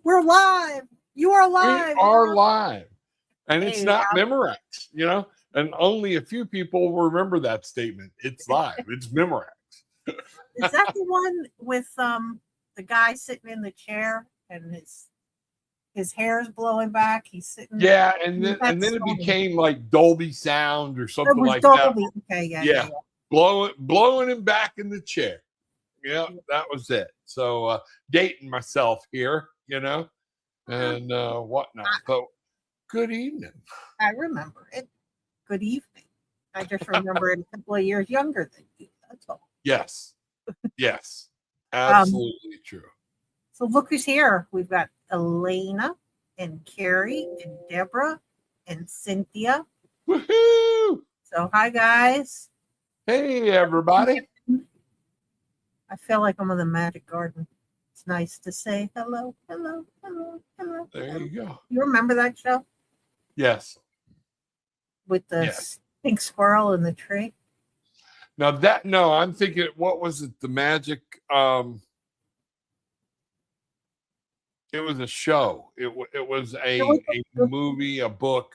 We're live. You are live. We are live. And Hey, it's not Memorex, you know? And only a few people remember that statement. It's live. It's Memorex. Is that the one with the guy sitting in the chair and his hair's blowing back? He's sitting. Yeah, and then it became like Dolby Sound or something like Dolby. that. Okay, yeah. Blowing him back in the chair. Yeah, that was it. So dating myself here, you know, and whatnot. But good evening. I remember it. Good evening. I just remember it a couple of years younger than you. That's all. Yes. Yes. Absolutely true. So look who's here. We've got Elena and Carrie and Deborah and Cynthia. Woohoo! So hi guys. Hey everybody. I feel like I'm in the Magic Garden. It's nice to say hello. There you go. You remember that show? Yes. With the pink squirrel in the tree? No, I'm thinking, what was it? The Magic, it was a show. It was a movie, a book.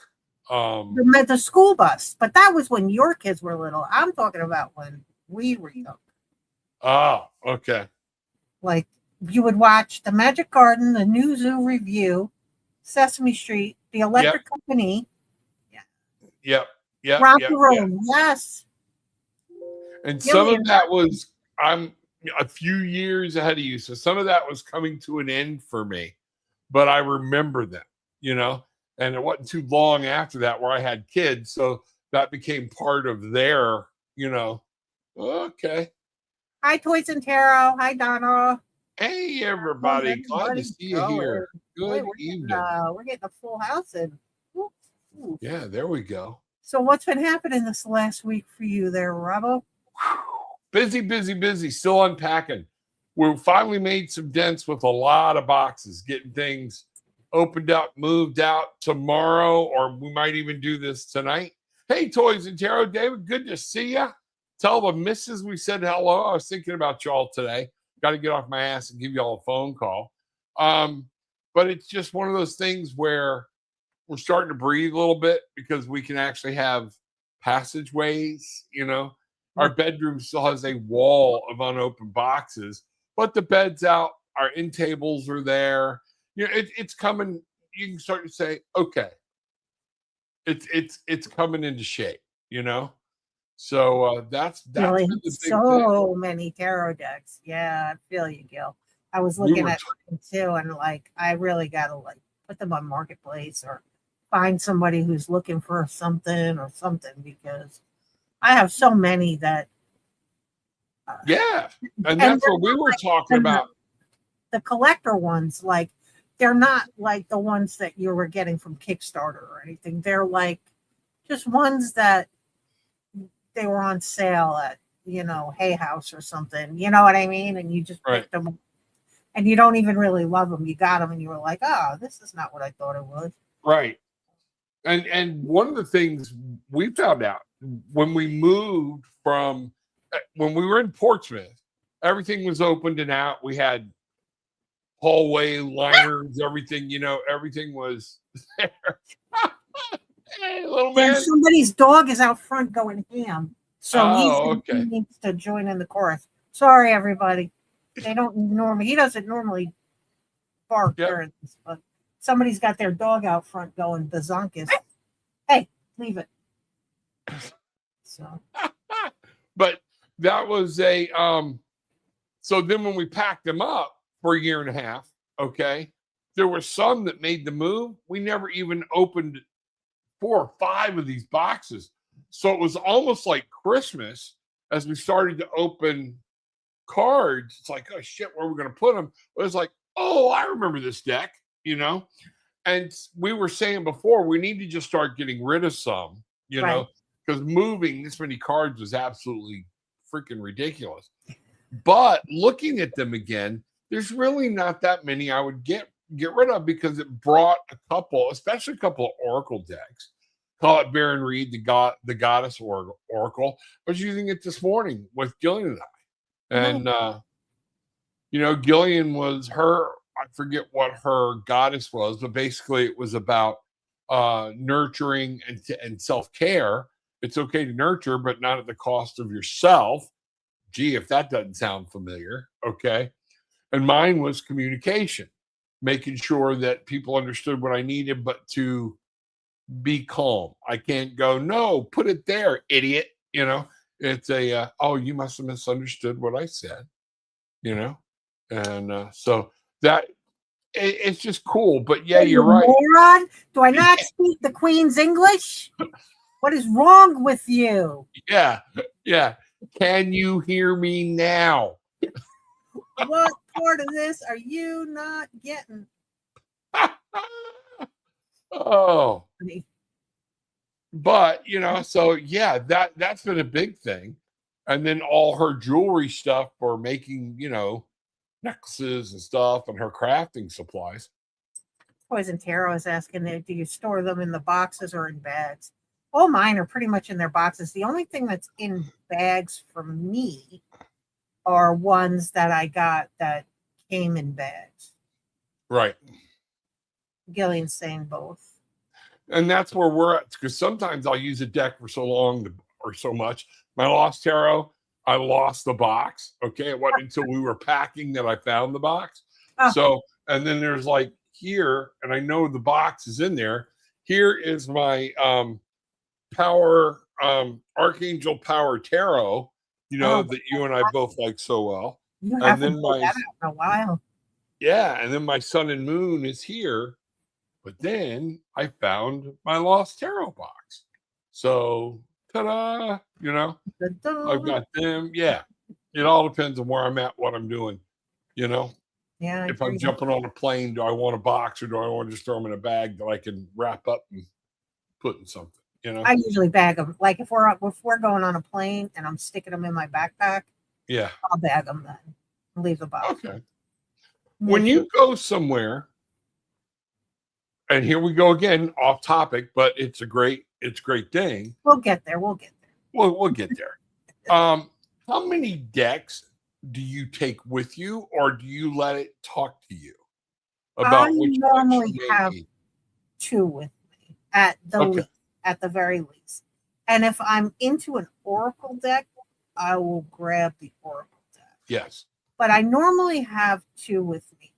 The school bus, but that was when your kids were little. I'm talking about when we were young. Oh, okay. Like you would watch The Magic Garden, The New Zoo Review, Sesame Street, The Electric Company. Yep. Rock the Room, yes. And some of that was, I'm a few years ahead of you, so some of that was coming to an end for me, but I remember them, you know, and it wasn't too long after that where I had kids, so that became part of their, you know, okay. Hi, Toys and Tarot. Hi, Donna. Hey, everybody. Glad to see you here. Good evening. We're getting a full house in. Ooh. Yeah, there we go. So what's been happening this last week for you there, Robbo? Busy. Still unpacking. We finally made some dents with a lot of boxes, getting things opened up, moved out tomorrow, or we might even do this tonight. Hey, Toys and Tarot, David, good to see you. Tell the missus we said hello. I was thinking about y'all today. Got to get off my ass and give y'all a phone call. But it's just one of those things where we're starting to breathe a little bit because we can actually have passageways, you know. Our bedroom still has a wall of unopened boxes, but the bed's out, our end tables are there. You know, it's coming. You can start to say, okay, it's coming into shape, you know. So that's really been the so thing. Many tarot decks. Yeah, I feel you, Gil. I was looking at them too, and like I really gotta like put them on Marketplace or find somebody who's looking for something because I have so many that. And that's what we were talking about. The collector ones, like they're not like the ones that you were getting from Kickstarter or anything. They're like just ones that they were on sale at, you know, Hay House or something. You know what I mean? And you just picked them up, and you don't even really love them. You got them, and you were like, "Oh, this is not what I thought it was." Right. And one of the things we found out when we moved from when we were in Portsmouth, everything was opened and out. We had hallway liners, everything, you know, everything was there. Hey, little man. Yeah, somebody's dog is out front going ham. So he okay. needs to join in the chorus. Sorry, everybody. He doesn't normally bark during this, but somebody's got their dog out front going bazonkus. Hey, leave it. So but that was so then when we packed them up for a year and a half, okay, there were some that made the move. We never even opened 4 or 5 of these boxes. So it was almost like Christmas as we started to open cards. It's like, oh shit, where are we going to put them? It was like, oh, I remember this deck, you know? And we were saying before, we need to just start getting rid of some, you know, because moving this many cards was absolutely freaking ridiculous. But looking at them again, there's really not that many I would get rid of because it brought a couple, especially a couple of Oracle decks. Call it Baron Reed, the Goddess Oracle. I was using it this morning with Gillian and I. And, you know, Gillian was her I forget what her goddess was, but basically it was about nurturing and self-care. It's okay to nurture, but not at the cost of yourself. Gee, if that doesn't sound familiar, okay. And mine was communication, making sure that people understood what I needed, but to be calm. I can't go, no, put it there, idiot. It's oh, you must have misunderstood what I said, and so that it's just cool. But yeah, What, you're you right. moron? Do I not speak the Queen's English? What is wrong with you? Yeah. Can you hear me now? What part of this are you not getting? Oh, I mean, but so yeah, that's been a big thing. And then all her jewelry stuff for making, necklaces and stuff, and her crafting supplies. Poison Tarot is asking, do you store them in the boxes or in bags? All mine are pretty much in their boxes. The only thing that's in bags for me are ones that I got that came in bags. Right. Gillian's saying both. And that's where we're at, because sometimes I'll use a deck for so long or so much. My Lost Tarot, I lost the box. Okay. It wasn't until we were packing that I found the box. Oh. So, and then there's like here, and I know the box is in there. Here is my power, Archangel Power Tarot, that you and I both like so well. You And haven't then pulled that out in a while. yeah, and then my Sun and Moon is here. But then I found my Lost Tarot box. So, ta-da, I've got them. Yeah. It all depends on where I'm at, what I'm doing, Yeah. If I'm jumping on a plane, do I want a box, or do I want to just throw them in a bag that I can wrap up and put in something, I usually bag them. Like if we're going on a plane and I'm sticking them in my backpack, yeah, I'll bag them then and leave the box. Okay. When you go somewhere, and here we go again, off topic, but it's a great thing. We'll get there. We'll get there. How many decks do you take with you, or do you let it talk to you about I which normally you have need? 2 with me at the very least. And if I'm into an oracle deck, I will grab the oracle deck. Yes. But I normally have 2 with me.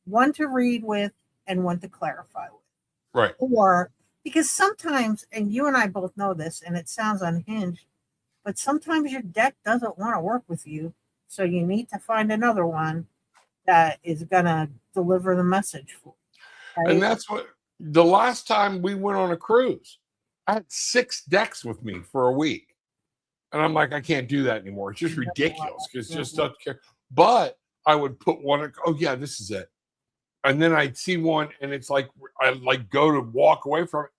One to read with and one to clarify with. Right. Or because sometimes, and you and I both know this, and it sounds unhinged, but sometimes your deck doesn't want to work with you. So you need to find another one that is going to deliver the message for you. Right? And that's what the last time we went on a cruise, I had 6 decks with me for a week. And I'm like, I can't do that anymore. It's just ridiculous, because it just doesn't care. But I would put one, oh yeah, this is it. And then I'd see one, and it's like, I like go to walk away from it.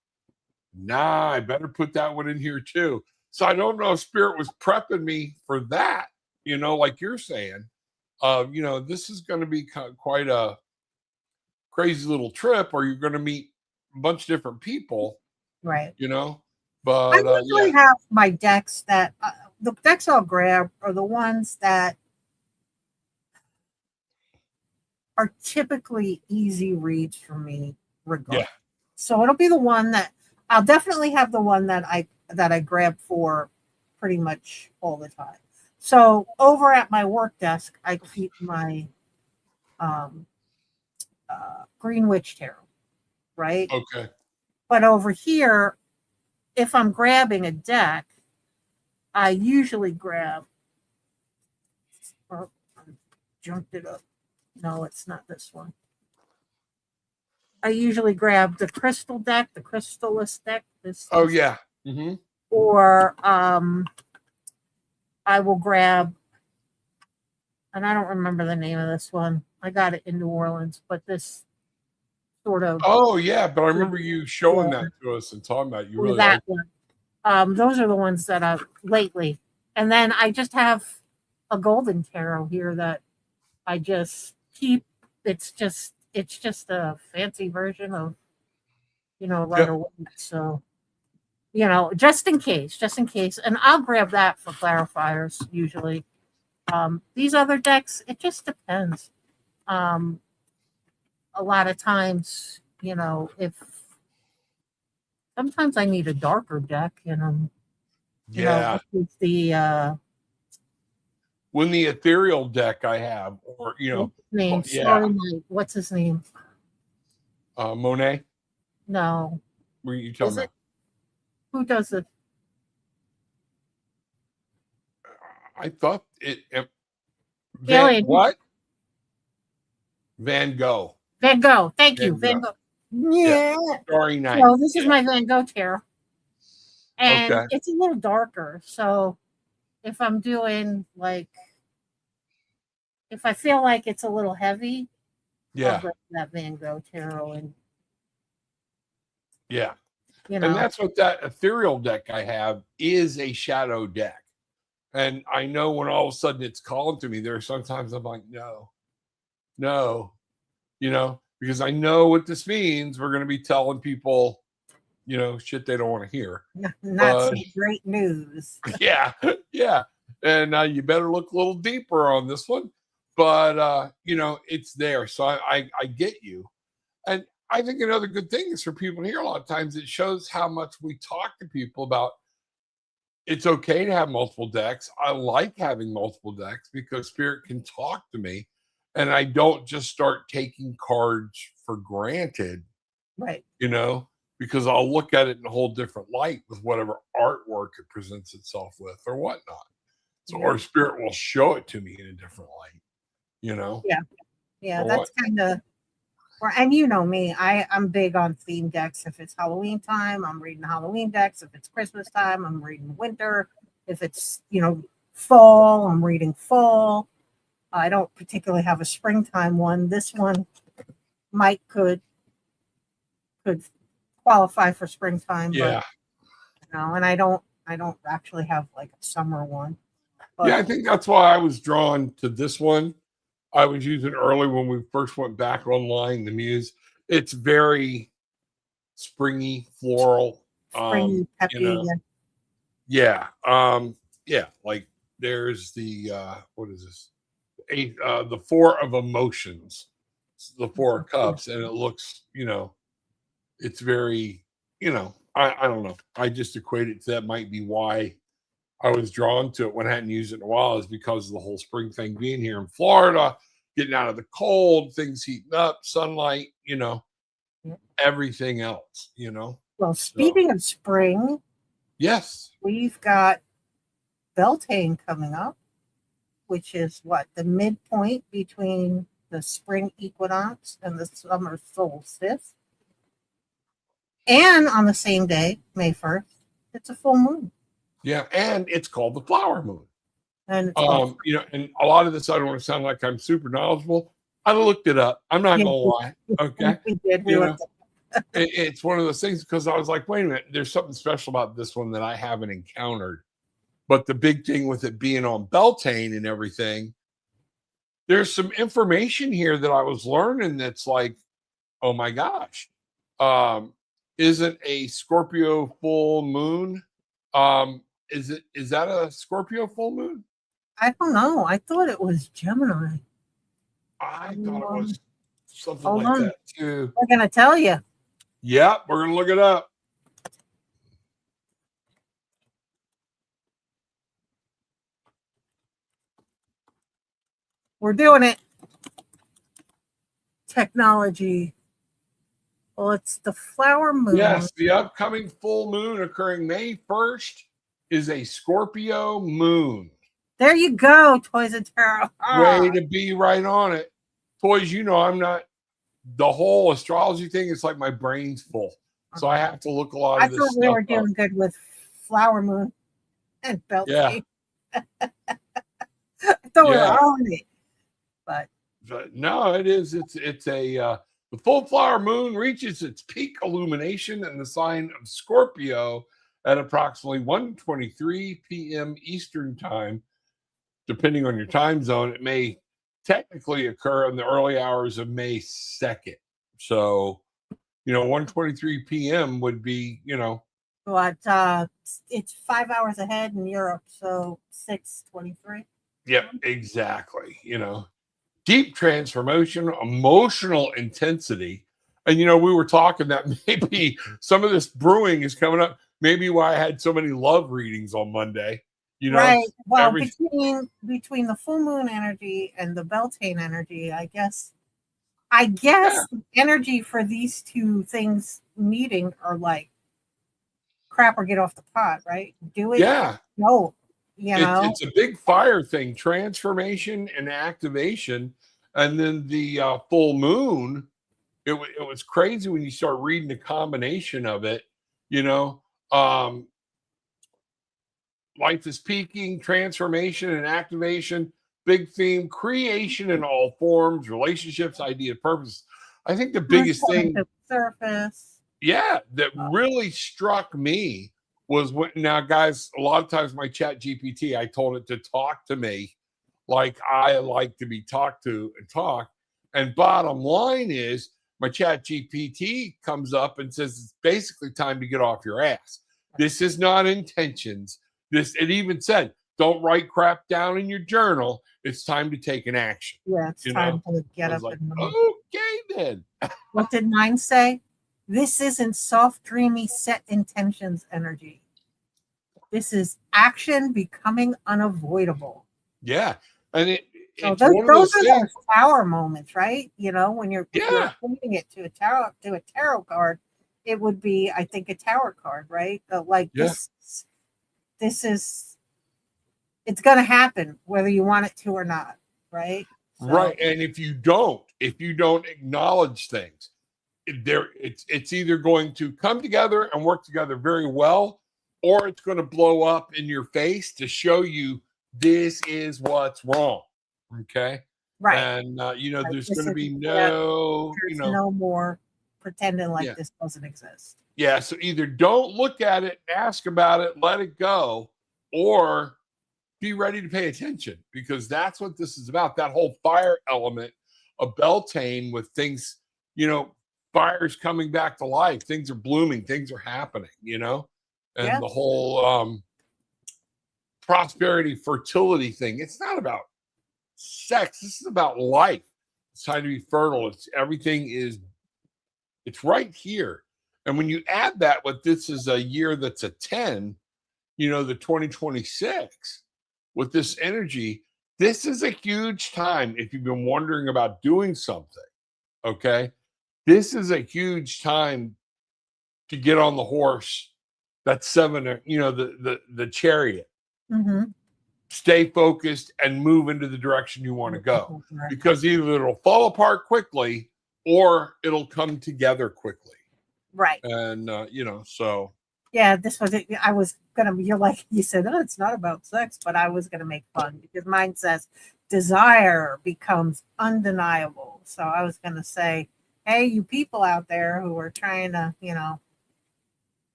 Nah, I better put that one in here too. So I don't know if Spirit was prepping me for that, like you're saying. This is going to be quite a crazy little trip, or you're going to meet a bunch of different people. Right. But I usually have my decks that the decks I'll grab are the ones that are typically easy reads for me regardless. Yeah. So it'll be the one that I'll definitely have the one that I grab for pretty much all the time. So over at my work desk, I keep my Green Witch Tarot, right? Okay. But over here, if I'm grabbing a deck, I usually grab. Oh, I jumped it up. No, it's not this one. I usually grab the crystal deck, the crystallist deck. Oh yeah. Mm-hmm. Or I will grab, and I don't remember the name of this one. I got it in New Orleans, but this sort of. Oh yeah, but I remember you showing that to us and talking about it. You really that one. Those are the ones that I've lately, and then I just have a golden tarot here that I just keep. It's just a fancy version of, Rider Waite. So, just in case, and I'll grab that for clarifiers usually. These other decks, it just depends. a lot of times, you know, if sometimes I need a darker deck, you know, Yeah. which is the When the ethereal deck I have, or what's his name? yeah, Starry Night. What's his name? Monet. No. What are you Is talking it? about? Who does it? I thought it Alien. what? Van Gogh. Van Gogh. Thank you. Van Van Gogh. Gogh. Yeah. Yeah. Starry Night. So this is Yeah. my Van Gogh tarot. And Okay. it's a little darker. So if I'm doing like, if I feel like it's a little heavy, I'll Yeah. bring that Van Gogh tarot in. Yeah. You And know, that's what that ethereal deck I have is, a shadow deck. And I know when all of a sudden it's calling to me, there are sometimes I'm like, no, because I know what this means. We're going to be telling people, shit they don't want to hear. not some great news. Yeah. Yeah. And you better look a little deeper on this one. But, it's there. So I get you. And I think another good thing is for people here, a lot of times it shows how much we talk to people about it's okay to have multiple decks. I like having multiple decks because spirit can talk to me and I don't just start taking cards for granted, Right. because I'll look at it in a whole different light with whatever artwork it presents itself with or whatnot. So, Yeah. our spirit will show it to me in a different light, Yeah. Yeah. or That's kind of, and you know me, I'm big on theme decks. If it's Halloween time, I'm reading Halloween decks. If it's Christmas time, I'm reading winter. If it's, fall, I'm reading fall. I don't particularly have a springtime one. This one could qualify for springtime, yeah. but and I don't actually have like a summer one. But Yeah, I think that's why I was drawn to this one. I was using early when we first went back online, the Muse. It's very springy, floral. springy, peppy. Yeah. Yeah, like there's the what is this? The four of emotions. It's the four of cups, and it looks, it's very, I don't know. I just equate it to that might be why I was drawn to it when I hadn't used it in a while, is because of the whole spring thing being here in Florida, getting out of the cold, things heating up, sunlight, everything else, Well, speaking of spring, yes, we've got Beltane coming up, which is the midpoint between the spring equinox and the summer solstice. And on the same day, May 1st, it's a full moon. yeah, and it's called the flower moon. And it's and a lot of this, I don't want to sound like I'm super knowledgeable. I looked it up. I'm not gonna lie. Okay. We did. It's one of those things because I was like, wait a minute, there's something special about this one that I haven't encountered. But the big thing with it being on Beltane and everything, there's some information here that I was learning that's like, oh my gosh. Isn't a Scorpio full moon? Is that a Scorpio full moon? I don't know. I thought it was Gemini. I thought it was something hold like on. that too. We're gonna tell you. Yep, we're gonna look it up. We're doing it. Technology. Well, it's the flower moon. Yes, the upcoming full moon occurring May 1st is a Scorpio moon. There you go, Toys and Tarot. Way to be right on it. Toys, I'm not, the whole astrology thing, it's like my brain's full. So I have to look a lot of this stuff. I thought we were doing good with flower moon and Beltane. Yeah. I thought we were on it. But no, it is. It's a the full flower moon reaches its peak illumination in the sign of Scorpio at approximately 1:23 p.m. Eastern time. Depending on your time zone, it may technically occur in the early hours of May 2nd. So, 1:23 p.m. would be, what? It's 5 hours ahead in Europe, so 6:23. Yep, exactly. deep transformation, emotional intensity. And, we were talking that maybe some of this brewing is coming up. Maybe why I had so many love readings on Monday, Right. Well, every, between the full moon energy and the Beltane energy, I guess yeah, the energy for these two things meeting are like crap or get off the pot, right? Do it. yeah. No, It's a big fire thing, transformation and activation. And then the full moon, it was crazy when you start reading the combination of it, you know. Um, Life is peaking, transformation and activation, big theme, creation in all forms, relationships, idea, purpose. I think the biggest thing, surface. yeah, that really struck me was when, now, guys, a lot of times my chat GPT, I told it to talk to me like I like to be talked to and talk. And bottom line is, my chat GPT comes up and says it's basically time to get off your ass. This is not intentions. It even said, don't write crap down in your journal. It's time to take an action. Yeah, it's time to get up like, and move. Okay, then. What did mine say? This isn't soft, dreamy, set intentions energy. This is action becoming unavoidable. Yeah. And so those are those power moments, right? When you're pointing it to a tarot card, it would be, I think, a tower card, right? This is, it's going to happen whether you want it to or not, right? Right. And if you don't acknowledge things, it's either going to come together and work together very well, or it's going to blow up in your face to show you this is what's wrong. Okay. Right. And there's going to be no more pretending like this doesn't exist. Yeah. So either don't look at it, ask about it, let it go, or be ready to pay attention, because that's what this is about. That whole fire element of Beltane, with things, fires coming back to life, things are blooming, things are happening, and the whole prosperity, fertility thing. It's not about sex. This is about life. It's time to be fertile. It's right here. And when you add that, what this is a year that's a 10, the 2026, with this energy, this is a huge time. If you've been wondering about doing something, okay, this is a huge time to get on the horse. That's 7, the chariot. Mm-hmm. Stay focused and move into the direction you want to go, because either it'll fall apart quickly or it'll come together quickly. Right. And, so. Yeah, this was it. You said, oh, it's not about sex, but I was going to make fun because mine says desire becomes undeniable. So I was going to say, hey, you people out there who are trying to,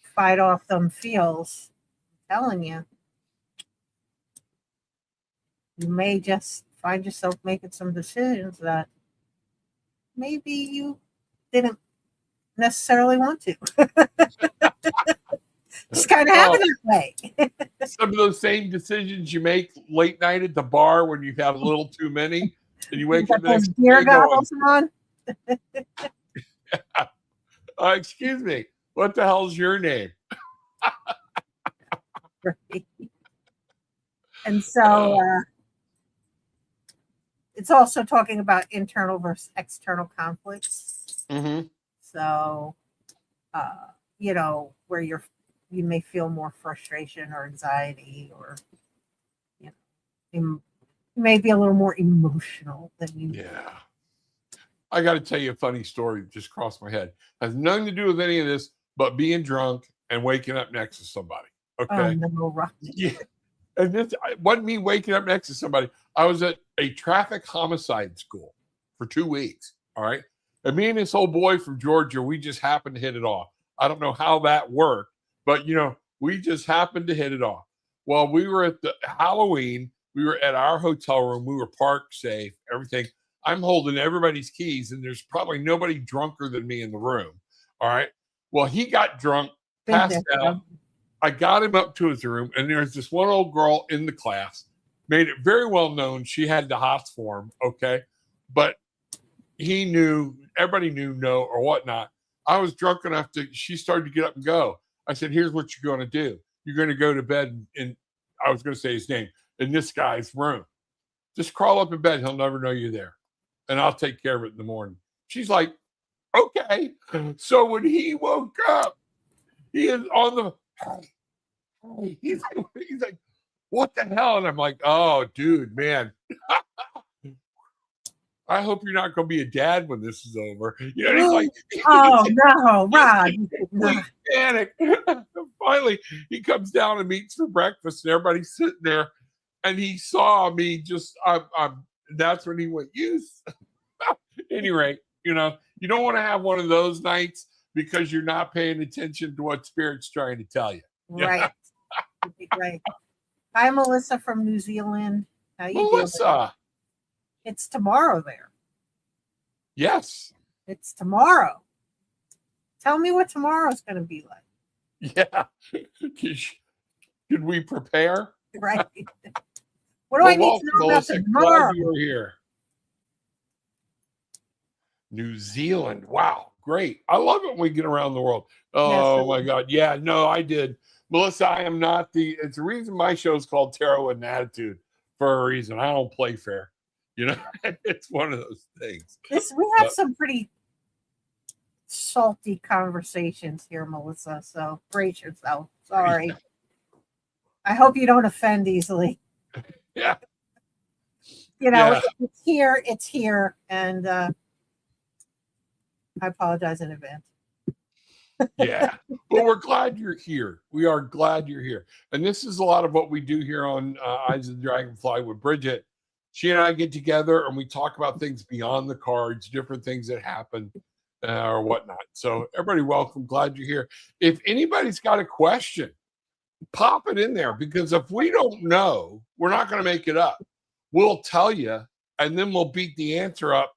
fight off them feels, I'm telling you, you may just find yourself making some decisions that maybe you didn't necessarily want to. It's kind of happened that way. Some of those same decisions you make late night at the bar when you've had a little too many, and you wake up the next day going, excuse me, what the hell's your name? Right. And so it's also talking about internal versus external conflicts. Mm-hmm. So, where you may feel more frustration or anxiety, or you may be a little more emotional than you. Yeah. I got to tell you a funny story that just crossed my head. Has nothing to do with any of this, but being drunk and waking up next to somebody. Okay. Oh, no, right. Yeah. And this wasn't me waking up next to somebody. I was at a traffic homicide school for 2 weeks. All right. And me and this old boy from Georgia, we just happened to hit it off. I don't know how that worked, but we just happened to hit it off. Well, we were at the Halloween. We were at our hotel room. We were parked safe, everything. I'm holding everybody's keys, and there's probably nobody drunker than me in the room. All right. Well, he got drunk, passed out. I got him up to his room, and there's this one old girl in the class, made it very well known she had the hots for him. Okay. But he knew, everybody knew no or whatnot. I was drunk enough she started to get up and go. I said, here's what you're going to do. You're going to go to bed in, I was going to say his name, in this guy's room. Just crawl up in bed. He'll never know you're there. And I'll take care of it in the morning. She's like, okay. So when he woke up, he is on the, he's like, what the hell? And I'm like, oh, dude, man. I hope you're not going to be a dad when this is over. You know, he's like, oh no, Rod. complete panic. Finally, he comes down and meets for breakfast, and everybody's sitting there, and he saw me just. That's when he went, "Use." Any rate, you know, you don't want to have one of those nights because you're not paying attention to what Spirit's trying to tell you. Right. Right. Hi, Melissa from New Zealand. How you doing? Melissa. It's tomorrow there. Yes. It's tomorrow. Tell me what tomorrow's going to be like. Yeah. Should we prepare? Right. What do I need to know Melissa, about tomorrow? glad you were here. New Zealand. Wow. Great. I love it when we get around the world. Oh, my God. Yeah, no, I did. Melissa, I am not it's the reason my show is called Tarot and Attitude for a reason. I don't play fair. You know, it's one of those things. We have some pretty salty conversations here, Melissa. So brace yourself. Sorry. I hope you don't offend easily. Yeah. You know, it's here. And I apologize in advance. Yeah. But we're glad you're here. We are glad you're here. And this is a lot of what we do here on Eyes of the Dragonfly with Brigitte. She and I get together and we talk about things beyond the cards, different things that happen or whatnot. So everybody welcome. Glad you're here. If anybody's got a question, pop it in there, because if we don't know, we're not going to make it up. We'll tell you, and then we'll beat the answer up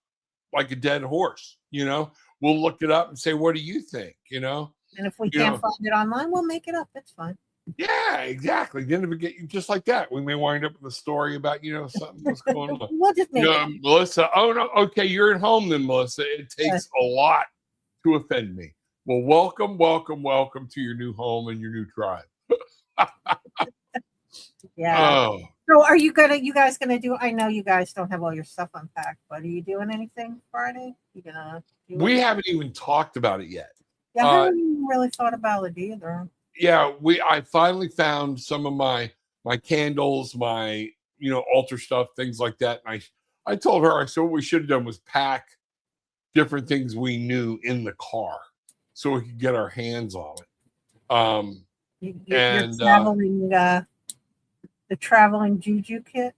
like a dead horse. You know, we'll look it up and say, what do you think? You know, and if we can't find it online, we'll make it up. That's fine. Yeah, exactly. Then we get just like that. We may wind up with a story about, you know, something was going on. We'll just make it. Melissa, oh no, okay, you're at home then, Melissa. It takes a lot to offend me. Well, welcome to your new home and your new tribe. Yeah. Oh. So are you guys gonna do? I know you guys don't have all your stuff unpacked, but are you doing anything Friday? We haven't even talked about it yet. Yeah, I haven't even really thought about it either. Yeah, I finally found some of my candles, my altar stuff, things like that. And I told her, I said what we should have done was pack different things we knew in the car so we could get our hands on it. You're traveling the traveling juju kit.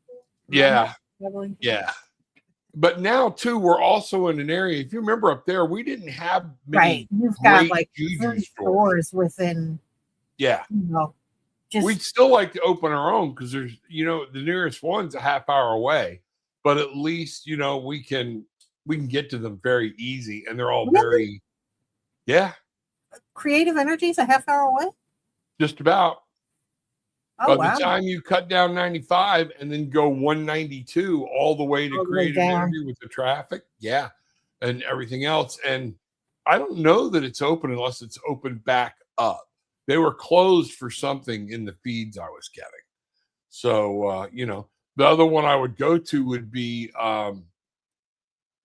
Yeah. Yeah. But now too, we're also in an area. If you remember up there, we didn't have many You've got like 3 stores within. Yeah. We'd still like to open our own because there's, the nearest one's a half hour away, but at least, we can get to them very easy, and they're all very, Creative Energy is a half hour away. Just about. Oh, By the time you cut down 95 and then go 192 all the way to Creative Energy with the traffic, and everything else. And I don't know that it's open unless it's opened back up. They were closed for something in the feeds I was getting. So, the other one I would go to would be the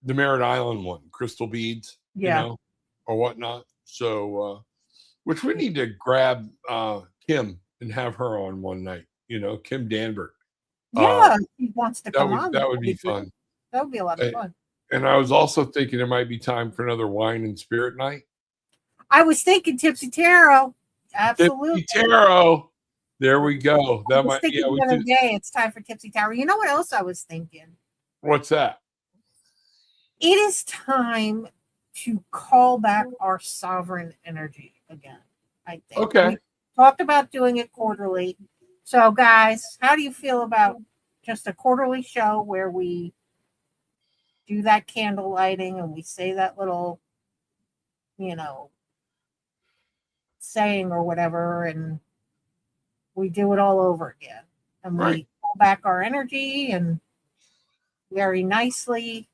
Merritt Island one, Crystal Beads, or whatnot. So, which we need to grab Kim and have her on one night, Kim Danbert. Yeah, he wants to come on. That would be fun. That would be a lot of fun. And I was also thinking there might be time for another wine and spirit night. I was thinking Tipsy Tarot. Absolutely. Tipsy Tarot. There we go. That might the other day it's time for Tipsy Tarot. You know what else I was thinking? What's that? It is time to call back our sovereign energy again, I think. Okay. We talked about doing it quarterly. So guys, how do you feel about just a quarterly show where we do that candle lighting and we say that little, saying or whatever, and we do it all over again, and we pull back our energy and very nicely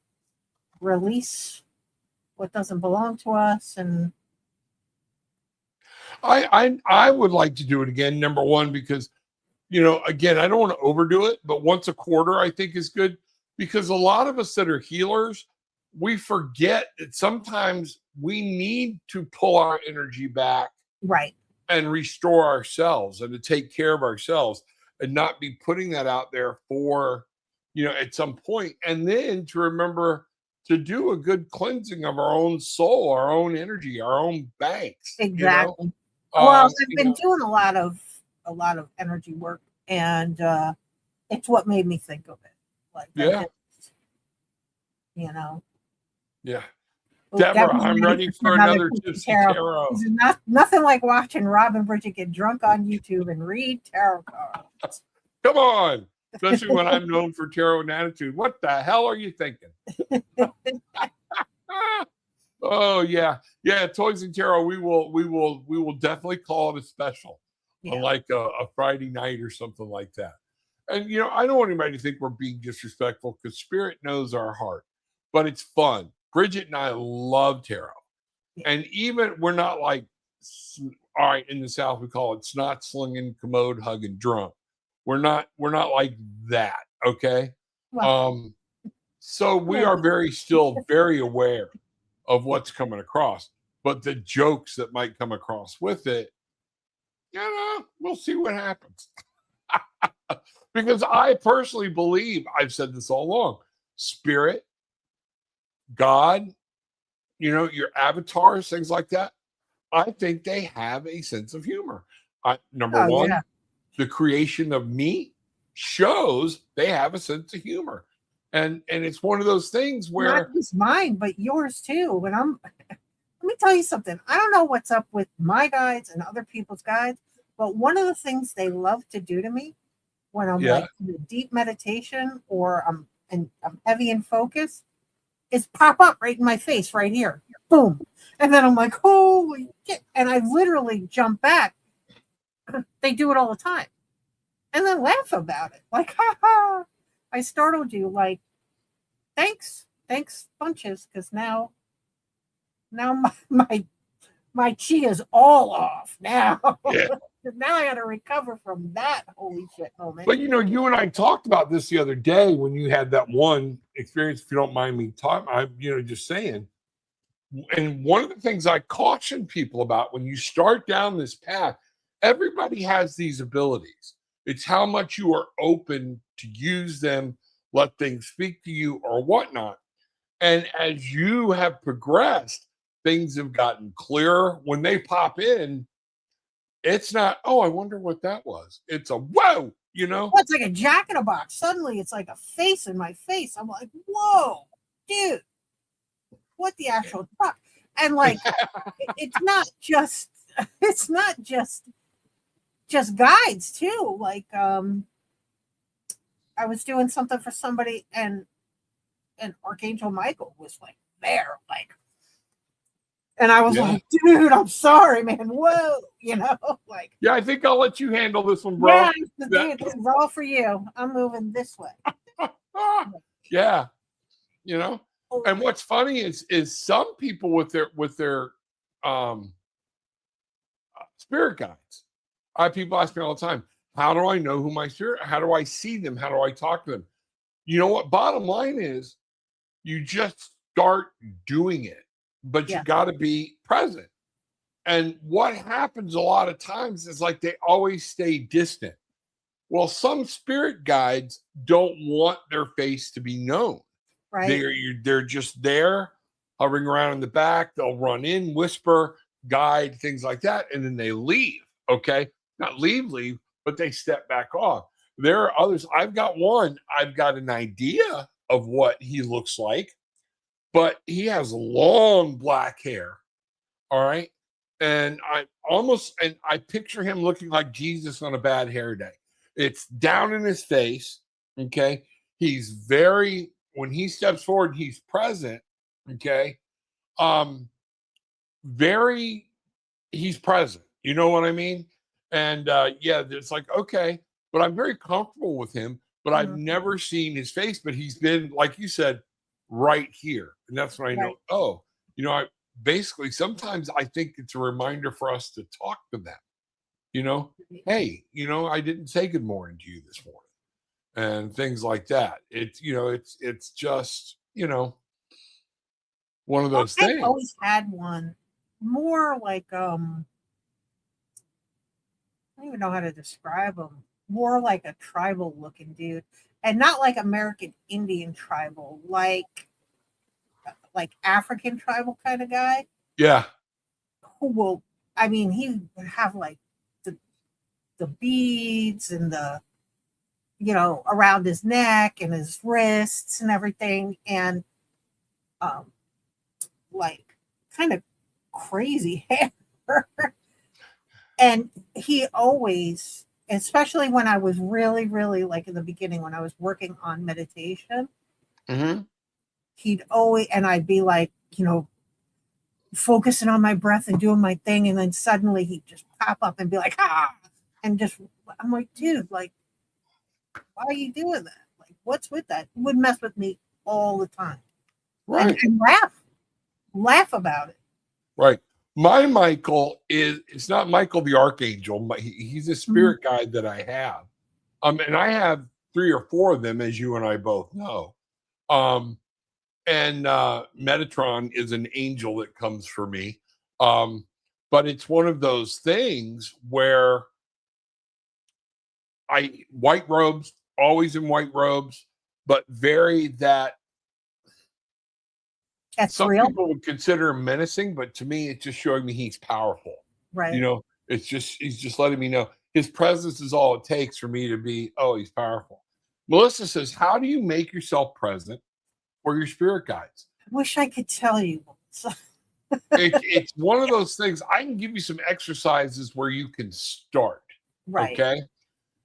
release what doesn't belong to us. And I would like to do it again. Number one, because again, I don't want to overdo it, but once a quarter I think is good, because a lot of us that are healers, we forget that sometimes we need to pull our energy back, right, and restore ourselves and to take care of ourselves and not be putting that out there for, at some point. And then to remember to do a good cleansing of our own soul, our own energy, our own banks. exactly. Well, I've been doing a lot of energy work, and it's what made me think of it. Like, yeah. Yeah. Deborah, I'm ready for another Tipsy Tarot. This is nothing like watching Rob and Bridget get drunk on YouTube and read tarot cards. Come on. Especially when I'm known for tarot and attitude. What the hell are you thinking? Oh yeah. Yeah, Toys and Tarot, we will definitely call it a special. Yeah. Like a Friday night or something like that. And I don't want anybody to think we're being disrespectful, because Spirit knows our heart. But it's fun. Bridget and I love tarot. Yeah. And even we're not like, all right, in the South we call it snot slinging, commode hugging drunk. We're not like that, okay? Well, so we are still very aware of what's coming across, but the jokes that might come across with it, we'll see what happens. Because I personally believe, I've said this all along, Spirit, God, your avatars, things like that, I think they have a sense of humor. Number one, yeah. The creation of me shows they have a sense of humor. And it's one of those things where not just mine, but yours too. Let me tell you something. I don't know what's up with my guides and other people's guides, but one of the things they love to do to me when I'm like in a deep meditation or I'm heavy in focus is pop up right in my face right here. Boom. And then I'm like, holy shit. And I literally jump back. They do it all the time. And then laugh about it. Like, ha ha. I startled you. Like, thanks bunches. Because now my chi is all off now. Yeah. Now I got to recover from that holy shit moment. But you and I talked about this the other day when you had that one experience. If you don't mind me talking, I'm just saying. And one of the things I caution people about when you start down this path, everybody has these abilities. It's how much you are open to use them, let things speak to you or whatnot. And as you have progressed, things have gotten clearer. When they pop in, it's not, oh, I wonder what that was. It's a whoa, Well, it's like a jack in a box. Suddenly it's like a face in my face. I'm like, whoa, dude, what the actual fuck? And like, it's not just guides too. Like, I was doing something for somebody and Archangel Michael was like there, like, and I was like, dude, I'm sorry, man. Whoa, like. Yeah, I think I'll let you handle this one, bro. Yeah, dude, this is all for you. I'm moving this way. Yeah, And what's funny is some people with their spirit guides. People ask me all the time, how do I know who my spirit? How do I see them? How do I talk to them? You know what? Bottom line is, you just start doing it. But you got to be present. And what happens a lot of times is like they always stay distant. Well, some spirit guides don't want their face to be known. Right. They're just there, hovering around in the back. They'll run in, whisper, guide, things like that, and then they leave. Okay, not leave, but they step back off. There are others. I've got an idea of what he looks like. But he has long black hair, all right? And I picture him looking like Jesus on a bad hair day. It's down in his face, okay? When he steps forward, he's present, okay? He's present. You know what I mean? And it's like, okay, but I'm very comfortable with him but I've never seen his face. But he's been, like you said, right here, and that's when I know. Right. Oh, I basically sometimes I think it's a reminder for us to talk to them. Hey, I didn't say good morning to you this morning, and things like that. It's it's just one of those I've things. always had one more like I don't even know how to describe him. More like a tribal looking dude, and not like American Indian tribal, like African tribal kind of guy. Yeah. Who will? I mean, he would have like the beads and the around his neck and his wrists and everything, and like kind of crazy hair. And he always, especially when I was really, really like in the beginning when I was working on meditation, he'd always, and I'd be like, focusing on my breath and doing my thing. And then suddenly he'd just pop up and be like, ah, and just, I'm like, dude, like, why are you doing that? Like, what's with that? He would mess with me all the time. Right. And laugh about it. Right. My Michael it's not Michael the Archangel. He's a spirit guide that I have. And I have 3 or 4 of them, as you and I both know. And Metatron is an angel that comes for me. But it's one of those things where white robes, always in white robes, but very that That's some real. people would consider him menacing, but to me, it's just showing me he's powerful. Right. He's just letting me know his presence is all it takes for me to be, oh, he's powerful. Melissa says, how do you make yourself present for your spirit guides? I wish I could tell you. It's one of those things. I can give you some exercises where you can start. Right. Okay.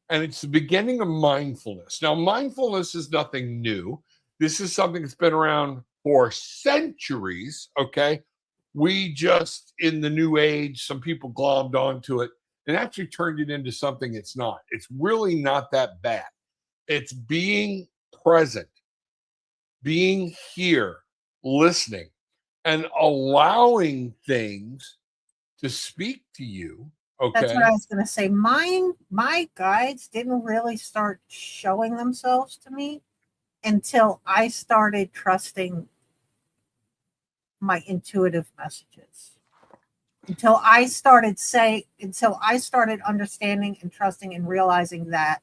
And it's the beginning of mindfulness. Now, mindfulness is nothing new. This is something that's been around for centuries. Okay. We just, in the new age, some people glommed onto it and actually turned it into something it's not. It's really not that bad. It's being present, being here, listening, and allowing things to speak to you. Okay. That's what I was going to say. My guides didn't really start showing themselves to me until I started trusting my intuitive messages. Until I started understanding and trusting and realizing that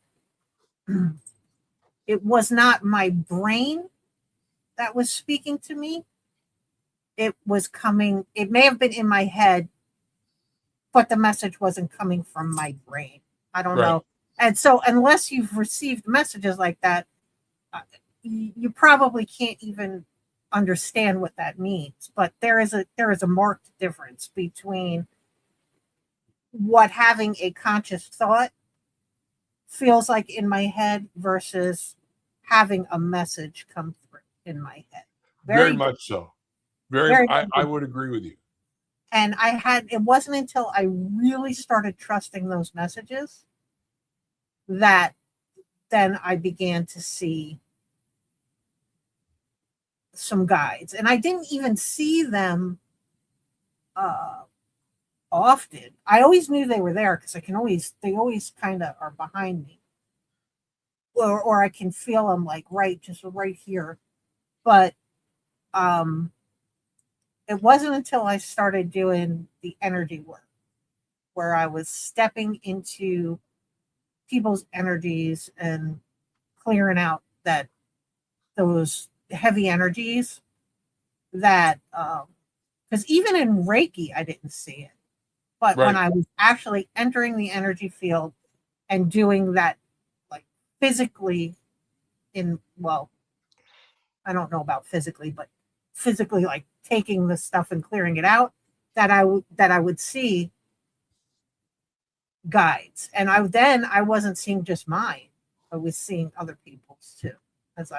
it was not my brain that was speaking to me. It may have been in my head, but the message wasn't coming from my brain. I don't know. And so unless you've received messages like that, you probably can't even understand what that means. But there is a marked difference between what having a conscious thought feels like in my head versus having a message come through in my head. Very much so. I would agree with you. And it wasn't until I really started trusting those messages that then I began to see some guides. And I didn't even see them often. I always knew they were there because they always kind of are behind me. Or I can feel them like just right here. But it wasn't until I started doing the energy work where I was stepping into people's energies and clearing out those heavy energies that, because even in Reiki, I didn't see it. But when I was actually entering the energy field and doing that, like physically I don't know about physically, but physically, like taking the stuff and clearing it out, that I would see guides. And I wasn't seeing just mine. I was seeing other people's too as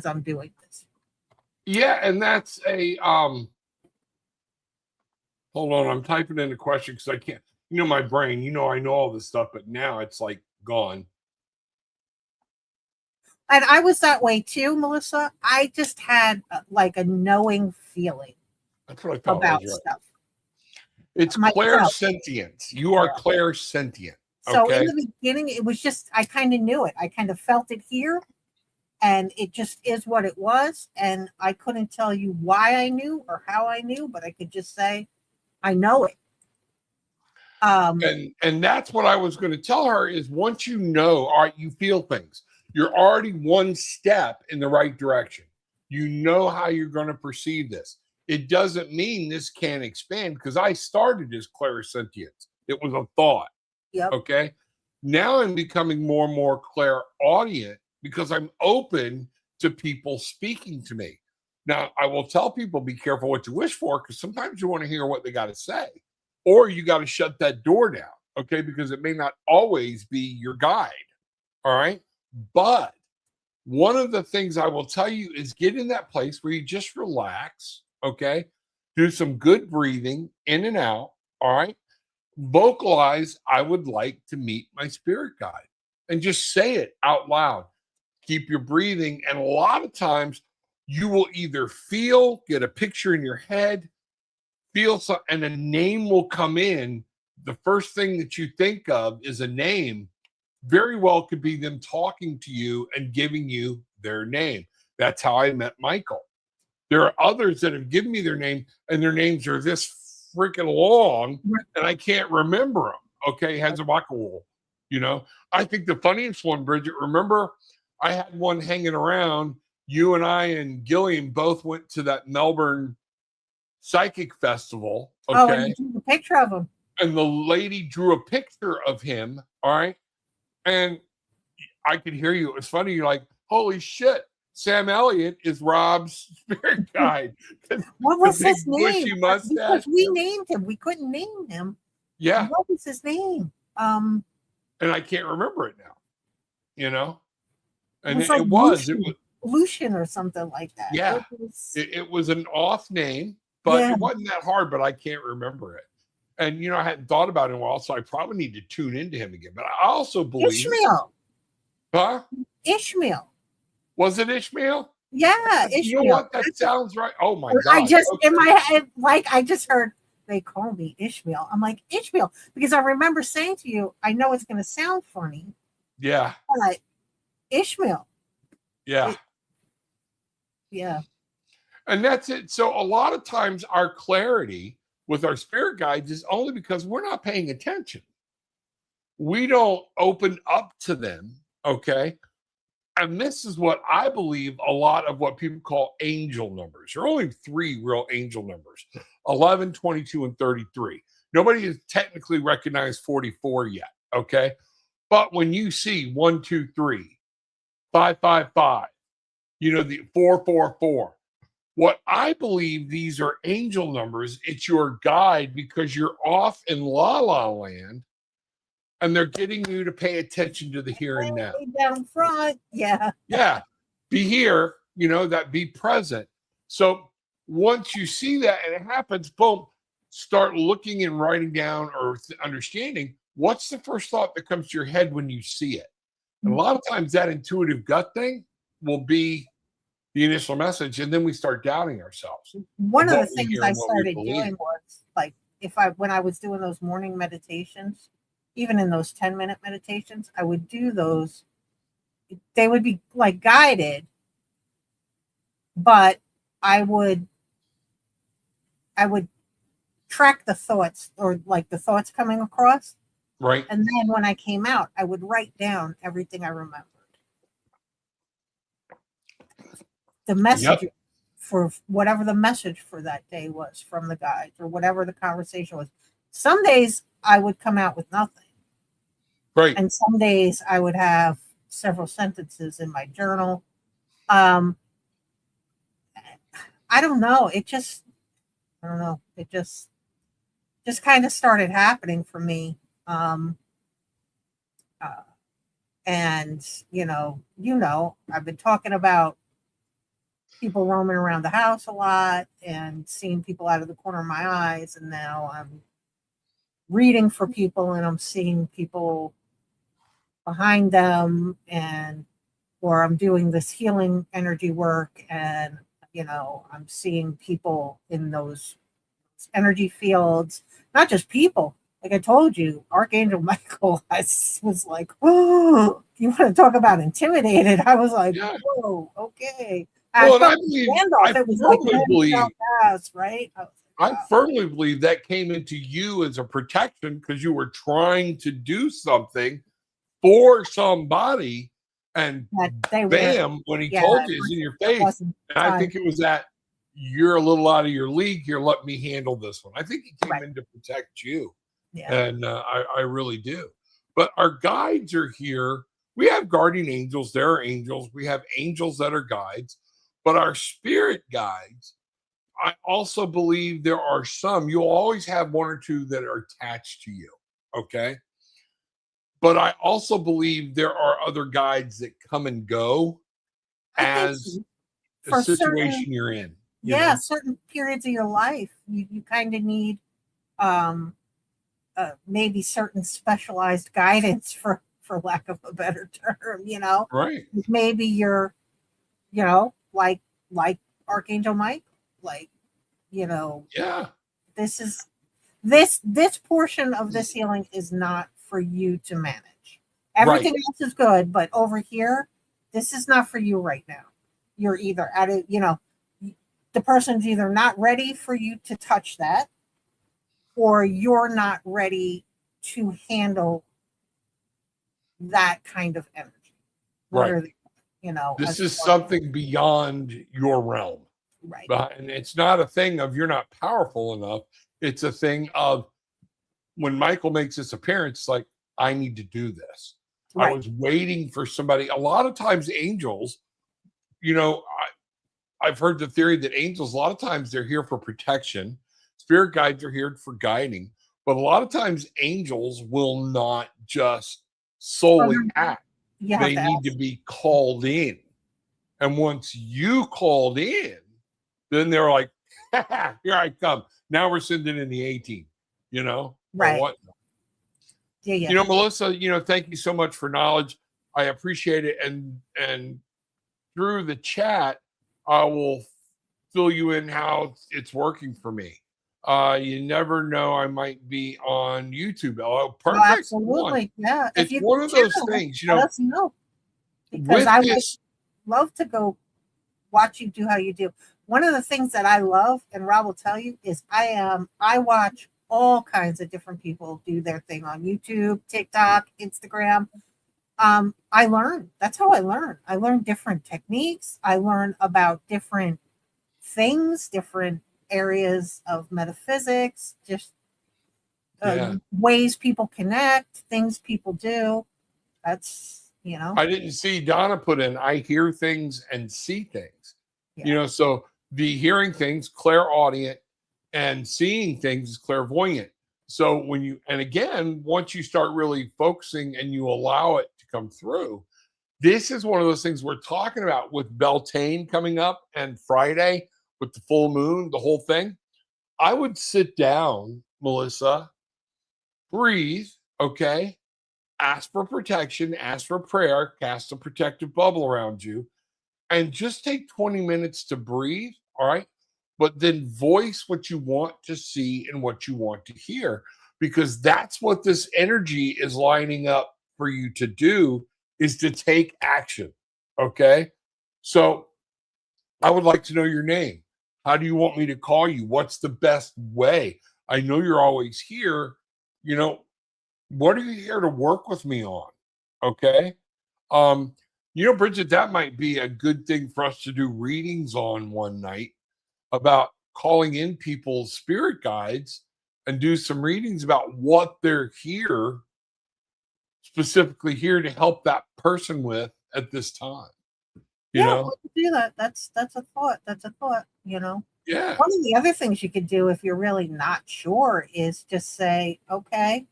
I'm doing this. Yeah, and that's a hold on, I'm typing in a question because I can't, my brain, I know all this stuff, but now it's like gone. And I was that way too, Melissa. I just had like a knowing feeling That's what I thought about was right. stuff. It's Myself. clairsentience. You are clairsentient. So Okay. in the beginning, it was just, I kind of knew it. I kind of felt it here, and it just is what it was. And I couldn't tell you why I knew or how I knew, but I could just say, I know it. And that's what I was going to tell her is once you know, all right, you feel things. You're already one step in the right direction. You know how you're going to perceive this. It doesn't mean this can't expand because I started as clairsentience. It was a thought. Yep. Okay. Now I'm becoming more and more clairaudient because I'm open to people speaking to me. Now, I will tell people be careful what you wish for because sometimes you want to hear what they got to say, or you got to shut that door down. Okay. Because it may not always be your guide. All right. But one of the things I will tell you is get in that place where you just relax. Okay. Do some good breathing in and out. All right. Vocalize, I would like to meet my spirit guide, and just say it out loud. Keep your breathing. And a lot of times you will either get a picture in your head, feel something, and a name will come in. The first thing that you think of is a name. Very well could be them talking to you and giving you their name. That's how I met Michael. There are others that have given me their name, and their names are this freaking long, and I can't remember them. Okay, Hazabakawal. I think the funniest one, Bridget, remember I had one hanging around. You and I and Gillian both went to that Melbourne Psychic Festival. Okay. Oh, and you drew a picture of him. And the lady drew a picture of him. All right. And I could hear you. It was funny. You're like, holy shit. Sam Elliott is Rob's spirit guide. What was his name? Because we named him. We couldn't name him. Yeah. What was his name? And I can't remember it now. And it was Lucian or something like that. Yeah. It was an off name, but it wasn't that hard, but I can't remember it. And I hadn't thought about it in a while, so I probably need to tune into him again. But I also believe Ishmael. Huh? Ishmael. Was it Ishmael? Yeah, Ishmael. You know what? That sounds right. Oh my God. I just in my head, I just heard they call me Ishmael. I'm like, Ishmael, because I remember saying to you, I know it's gonna sound funny. Yeah. But Ishmael. Yeah. Yeah. And that's it. So a lot of times our clarity with our spirit guides is only because we're not paying attention. We don't open up to them. Okay. And this is what I believe a lot of what people call angel numbers. There are only 3 real angel numbers, 11, 22, and 33. Nobody has technically recognized 44 yet. Okay. But when you see 1, 2, 3, 5, 5, 5, the 4, 4, 4, what I believe these are angel numbers, it's your guide because you're off in la la land and they're getting you to pay attention to the here and now. Down front. Yeah. Yeah. Be here, that be present. So once you see that and it happens, boom, start looking and writing down or understanding what's the first thought that comes to your head when you see it. And a lot of times that intuitive gut thing will be the initial message, and then we start doubting ourselves. One of the things I started doing was like when I was doing those morning meditations, even in those 10-minute meditations, I would do those. They would be like guided, but I would track the thoughts or like the thoughts coming across. Right. And then when I came out, I would write down everything I remembered. The message for whatever the message for that day was from the guides or whatever the conversation was. Some days I would come out with nothing. Right. And some days I would have several sentences in my journal. I don't know. It just kind of started happening for me. And I've been talking about people roaming around the house a lot and seeing people out of the corner of my eyes. And now I'm reading for people and I'm seeing people behind them and or I'm doing this healing energy work, and I'm seeing people in those energy fields, not just people. Like I told you, Archangel Michael was like, "Oh, you want to talk about intimidated?" I was like, Yeah. "Whoa, okay." Well, and felt I believe, standoff. I It was like firmly believe, fast, right? I was like, I wow. firmly believe that came into you as a protection because you were trying to do something for somebody, and That they were, bam, when he yeah, told you, it's in your it face. wasn't And I time, think it was that you're a little out of your league here. Let me handle this one. I think he came right? in to protect you. Yeah, And I really do. But our guides are here. We have guardian angels. There are angels. We have angels that are guides. But our spirit guides, I also believe there are some, you'll always have one or two that are attached to you. Okay. But I also believe there are other guides that come and go I think as so. the For certain, situation you're in, yeah, certain periods of your life, you kind of need um maybe certain specialized guidance, for lack of a better term. Right. Maybe you're, like Archangel Mike, like you know Yeah. this is this portion of this healing is not for you to manage. Right. Everything else is good, but over here, this is not for you right now. You're either at it, the person's either not ready for you to touch that, or you're not ready to handle that kind of energy. One Right. or the, This as is far, something beyond your realm. right, And it's not a thing of you're not powerful enough. It's a thing of when Michael makes his appearance, like, I need to do this. I right. was waiting for somebody. A lot of times, angels, you know, I've heard the theory that angels, a lot of times, they're here for protection. Spirit guides are here for guiding. But a lot of times, angels will not just Oh, solely no, act, you have they to need to ask. be called in. And once you called in, then they're like, here I come. Now we're sending in the 18, or Right. what? Yeah, yeah. Melissa, thank you so much for knowledge. I appreciate it. And through the chat, I will fill you in how it's working for me. You never know, I might be on YouTube. Oh, Oh, perfect. One. absolutely. Yeah. If It's you one of those can, things, let us know, because with I would this. love to go watch you do how you do. One of the things that I love, and Rob will tell you, is I watch all kinds of different people do their thing on YouTube, TikTok, Instagram. I learn. That's how I learn. I learn different techniques. I learn about different things, different areas of metaphysics, just Yeah. ways people connect, things people do. That's. I didn't see Donna put in, I hear things and see things. Yeah. So the hearing things, clairaudient, and seeing things is clairvoyant. So and again, once you start really focusing and you allow it to come through, this is one of those things we're talking about with Beltane coming up and Friday with the full moon, the whole thing. I would sit down, Melissa, breathe, okay? Ask for protection, ask for prayer, cast a protective bubble around you, and just take 20 minutes to breathe. All right. But then voice what you want to see and what you want to hear, because that's what this energy is lining up for you to do, is to take action. Okay. So I would like to know your name. How do you want me to call you? What's the best way? I know you're always here. You know, what are you here to work with me on? Okay. Um, Bridget, that might be a good thing for us to do readings on one night, about calling in people's spirit guides and do some readings about what they're here, specifically here to help that person with at this time. You Yeah, know? we could do that. That's a thought. That's a thought. Yeah. One of the other things you could do if you're really not sure is just say, okay,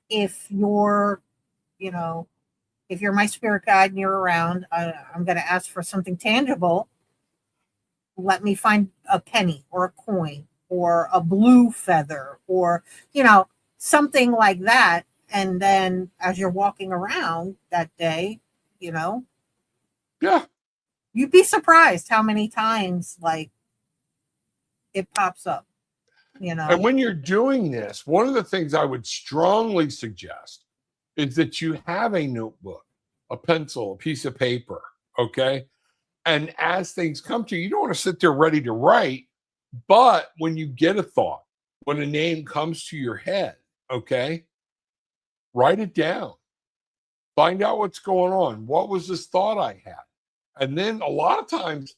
if you're, you know, if you're my spirit guide and you're around, I'm going to ask for something tangible. Let me find a penny or a coin or a blue feather or, something like that. And then as you're walking around that day, you know? Yeah. You'd be surprised how many times like it pops up, you know? And when you're doing this, one of the things I would strongly suggest is that you have a notebook, a pencil, a piece of paper, okay? And as things come to you, you don't want to sit there ready to write, but when you get a thought, when a name comes to your head, okay, write it down. Find out what's going on. What was this thought I had? And then a lot of times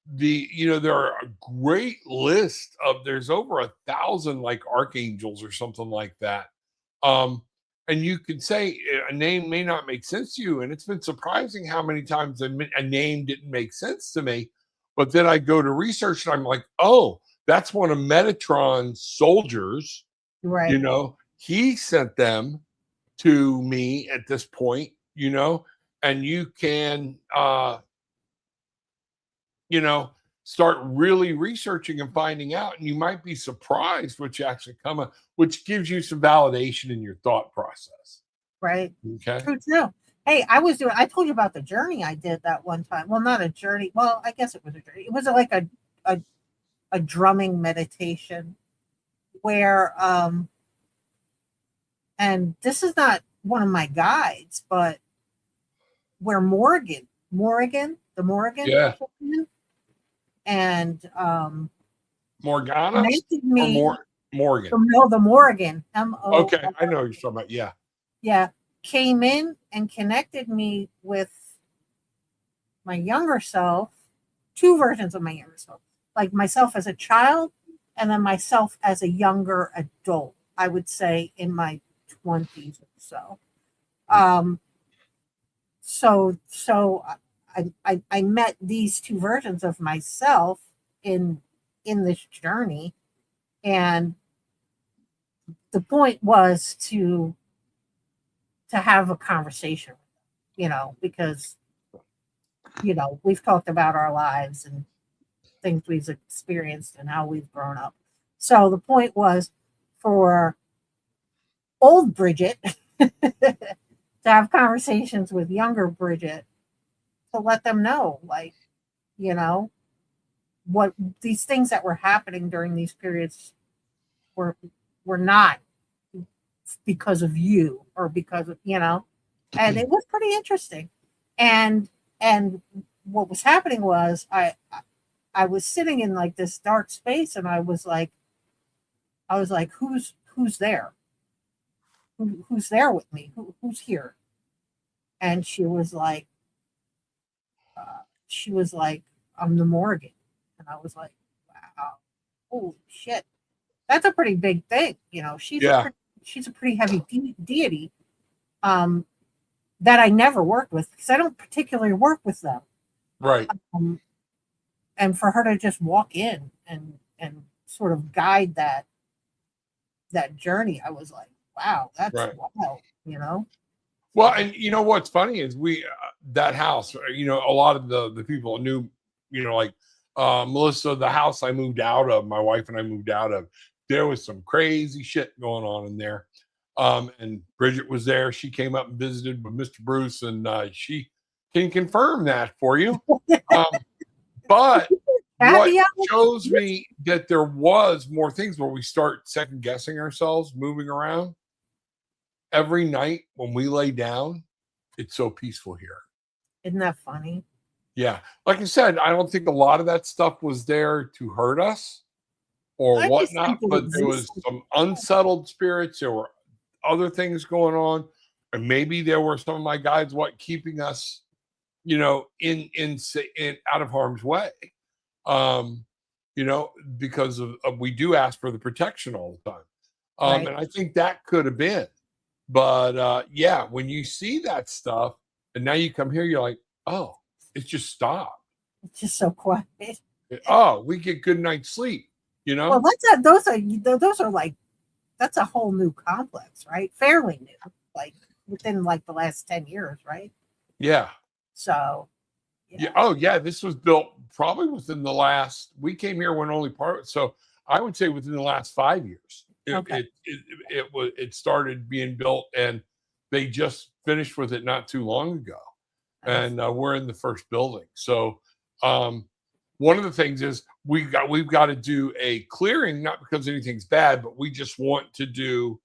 there are a great list of there's over 1,000 like archangels or something like that. And you can say a name may not make sense to you. And it's been surprising how many times a name didn't make sense to me. But then I go to research and I'm like, oh, that's one of Metatron's soldiers. Right. You know, he sent them to me at this point, you know, and you can, start really researching and finding out, and you might be surprised what you actually come up, which gives you some validation in your thought process. Right. Okay. True. Hey, I told you about the journey I did that one time. Well, not a journey. Well, I guess it was a journey. It was like a drumming meditation where, and this is not one of my guides, but where Morgan, the Morgan. Yeah. And Morgana me, or Morgan. No, the Morgan. M-O. Okay, I know what you're talking about. Yeah. Yeah. Came in and connected me with my younger self, two versions of my younger self, like myself as a child and then myself as a younger adult, I would say in my 20s or so. So I met these two versions of myself in this journey, and the point was to have a conversation, because we've talked about our lives and things we've experienced and how we've grown up. So the point was for old Brigitte to have conversations with younger Brigitte to let them know, like, what these things that were happening during these periods were not because of you or because of, and it was pretty interesting. And what was happening was I was sitting in like this dark space and I was like, who's there? Who's there with me? Who's here? And she was like, I'm the Morgan. And I was like, wow, holy shit. That's a pretty big thing. She's a pretty heavy deity that I never worked with because I don't particularly work with them. Right. And for her to just walk in and sort of guide that journey, I was like, wow, that's right. Wild, Well, and you know what's funny is that house, a lot of the people knew, like Melissa, the house I moved out of, my wife and I moved out of, there was some crazy shit going on in there. And Brigitte was there. She came up and visited with Mr. Bruce, and she can confirm that for you. But what shows me that there was more things where we start second guessing ourselves, moving around. Every night when we lay down, it's so peaceful here. Isn't that funny? Yeah. Like I said, I don't think a lot of that stuff was there to hurt us or whatnot, but there was some unsettled spirits. There were other things going on. And maybe there were some of my guides, keeping us, in out of harm's way. Because of we do ask for the protection all the time. Right. And I think that could have been. But when you see that stuff and now you come here, you're like, oh, it's just stopped. It's just so quiet. Oh, we get good night's sleep, Well, those are like, that's a whole new complex, right? Fairly new, like within like the last 10 years, right? Yeah. So. Yeah. Oh, yeah. This was built probably within the last. We came here when only part. So I would say within the last 5 years. It started being built, and they just finished with it not too long ago. and we're in the first building. So one of the things is we've got to do a clearing, not because anything's bad, but we just want to do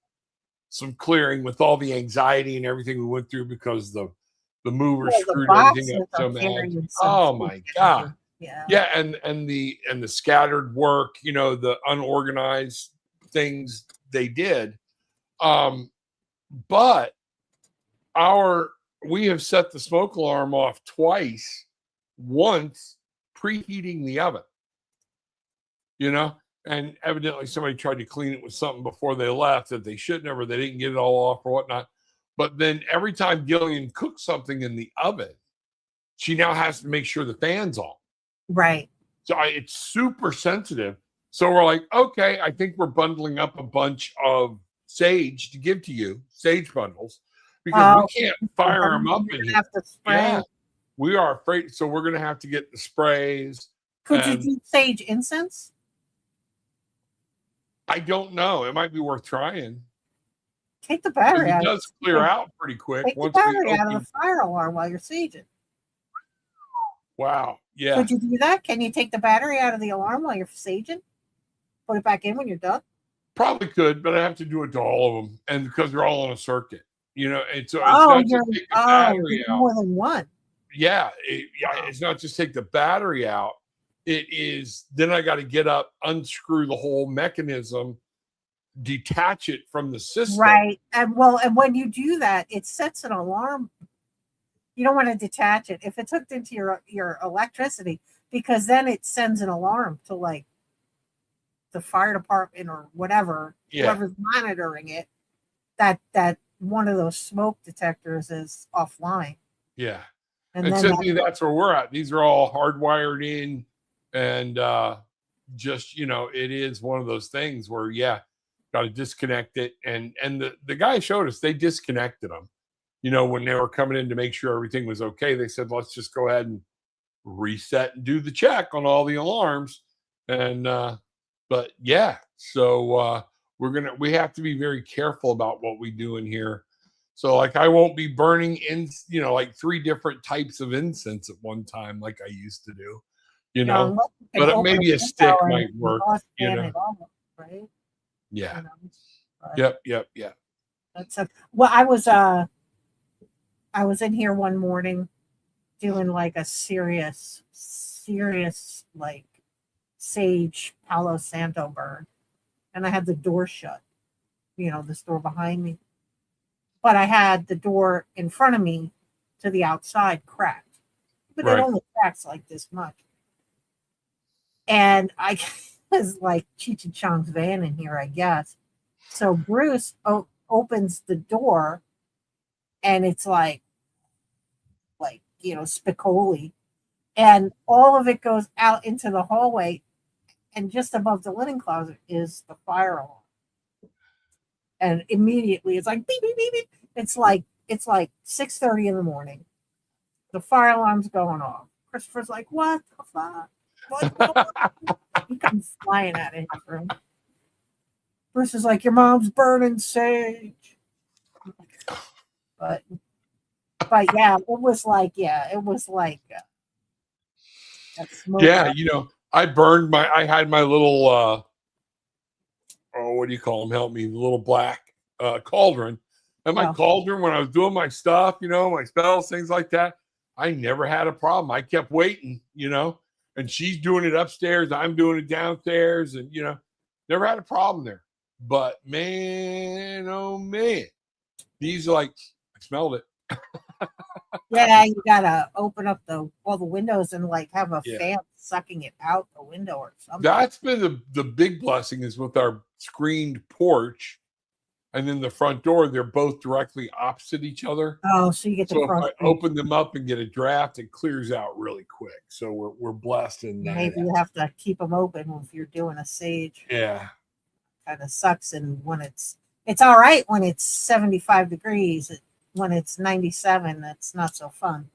some clearing with all the anxiety and everything we went through because the movers screwed everything up so bad. Oh my God. Yeah, and the scattered work, you know, the unorganized things they did. But we have set the smoke alarm off twice, once preheating the oven, you know, and evidently somebody tried to clean it with something before they left that they shouldn't have, or they didn't get it all off or whatnot. But then every time Gillian cooks something in the oven, she now has to make sure the fan's on. Right. So it's super sensitive. So we're like, okay, I think we're bundling up a bunch of sage to give to you, sage bundles, because we can't fire them up in here. Have to spray. Yeah, we are afraid. So we're going to have to get the sprays. Could you do sage incense? I don't know. It might be worth trying. Take the battery out. It does clear out pretty quick. Take the battery out of the fire alarm while you're saging. Wow. Yeah. Could you do that? Can you take the battery out of the alarm while you're saging? Put it back in when you're done? Probably could, but I have to do it to all of them. And because they're all on a circuit, you know, and so it's not just take the battery out. More than one. Yeah. It's not just take the battery out. It is, then I got to get up, unscrew the whole mechanism, detach it from the system. Right. And when you do that, it sets an alarm. You don't want to detach it if it's hooked into your electricity, because then it sends an alarm to like the fire department or whatever, whoever's monitoring it, that one of those smoke detectors is offline. Yeah. And simply that's where we're at. These are all hardwired in, and just, you know, it is one of those things where, got to disconnect it. And the guy showed us, they disconnected them. You know, when they were coming in to make sure everything was okay, they said, let's just go ahead and reset and do the check on all the alarms. And, but yeah, so we have to be very careful about what we do in here. So like, I won't be burning in, you know, like 3 different types of incense at one time, like I used to do, you know, but maybe a stick might work, you know, right? Yeah. You know, Yep. That's I was in here one morning doing like a serious like sage Palo Santo burn, and I had the door shut, you know, this door behind me, but I had the door in front of me to the outside cracked, but it only cracks like this much, and I was like Cheech and Chong's van in here, I guess. So Bruce opens the door, and it's like, you know, Spicoli, and all of it goes out into the hallway, and just above the linen closet is the fire alarm. And immediately it's like beep beep beep beep. It's like 6:30 in the morning. The fire alarm's going off. Christopher's like, what the fuck? He comes flying out of his room. Bruce is like, your mom's burning sage. But yeah, it was like you know, I had my little what do you call them? Help me, the little black cauldron. And my cauldron, when I was doing my stuff, you know, my spells, things like that, I never had a problem. I kept waiting, you know, and she's doing it upstairs, I'm doing it downstairs, and you know, never had a problem there. But man, oh man, these are like, I smelled it. Yeah, you gotta open up all the windows and like have a fan sucking it out the window or something. That's been the big blessing, is with our screened porch and then the front door. They're both directly opposite each other. Oh, so you get so if I open them up and get a draft, it clears out really quick. So we're blessed in that. Maybe you have to keep them open if you're doing a sage. Yeah, kind of sucks. And when it's all right when it's 75 degrees. When it's 97, that's not so fun.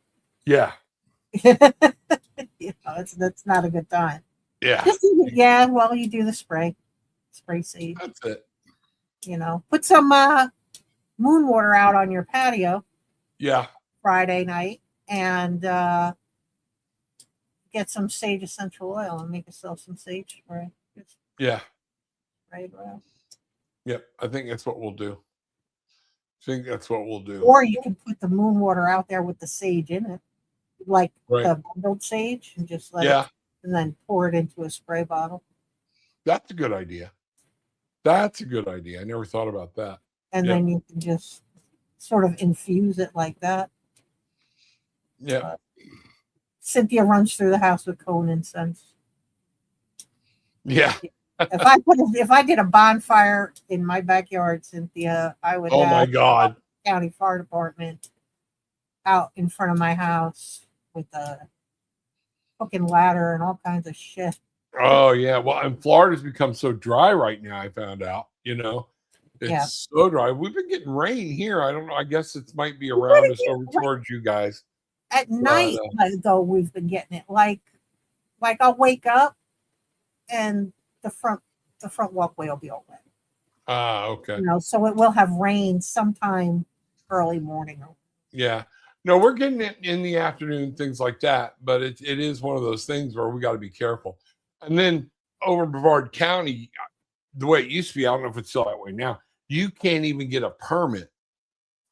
Yeah. You know, that's not a good time. Yeah. Well, you do the spray sage. That's it. You know, put some moon water out on your patio. Yeah. Friday night. and get some sage essential oil and make yourself some sage spray. Just Yeah. spray it around. Yep. I think that's what we'll do. Or you can put the moon water out there with the sage in it, like Right. the bundled sage, and just let Yeah. it, and then pour it into a spray bottle. That's a good idea. That's a good idea. I never thought about that. And Yep. then you can just sort of infuse it like that. Yeah. Cynthia runs through the house with cone incense. Yeah. If I did a bonfire in my backyard, Cynthia, I would Oh have my God. the county fire department out in front of my house with a hook and ladder and all kinds of shit. Oh yeah. Well, and Florida's become so dry right now. I found out. It's so dry. We've been getting rain here. I don't know. I guess it might be around us over towards you guys. At night, though, we've been getting it. Like I'll wake up and the front walkway will be all wet. Okay. So it will have rain sometime early morning. Yeah. No, we're getting it in the afternoon, things like that. But it is one of those things where we got to be careful. And then over in Brevard County, the way it used to be, I don't know if it's still that way now. You can't even get a permit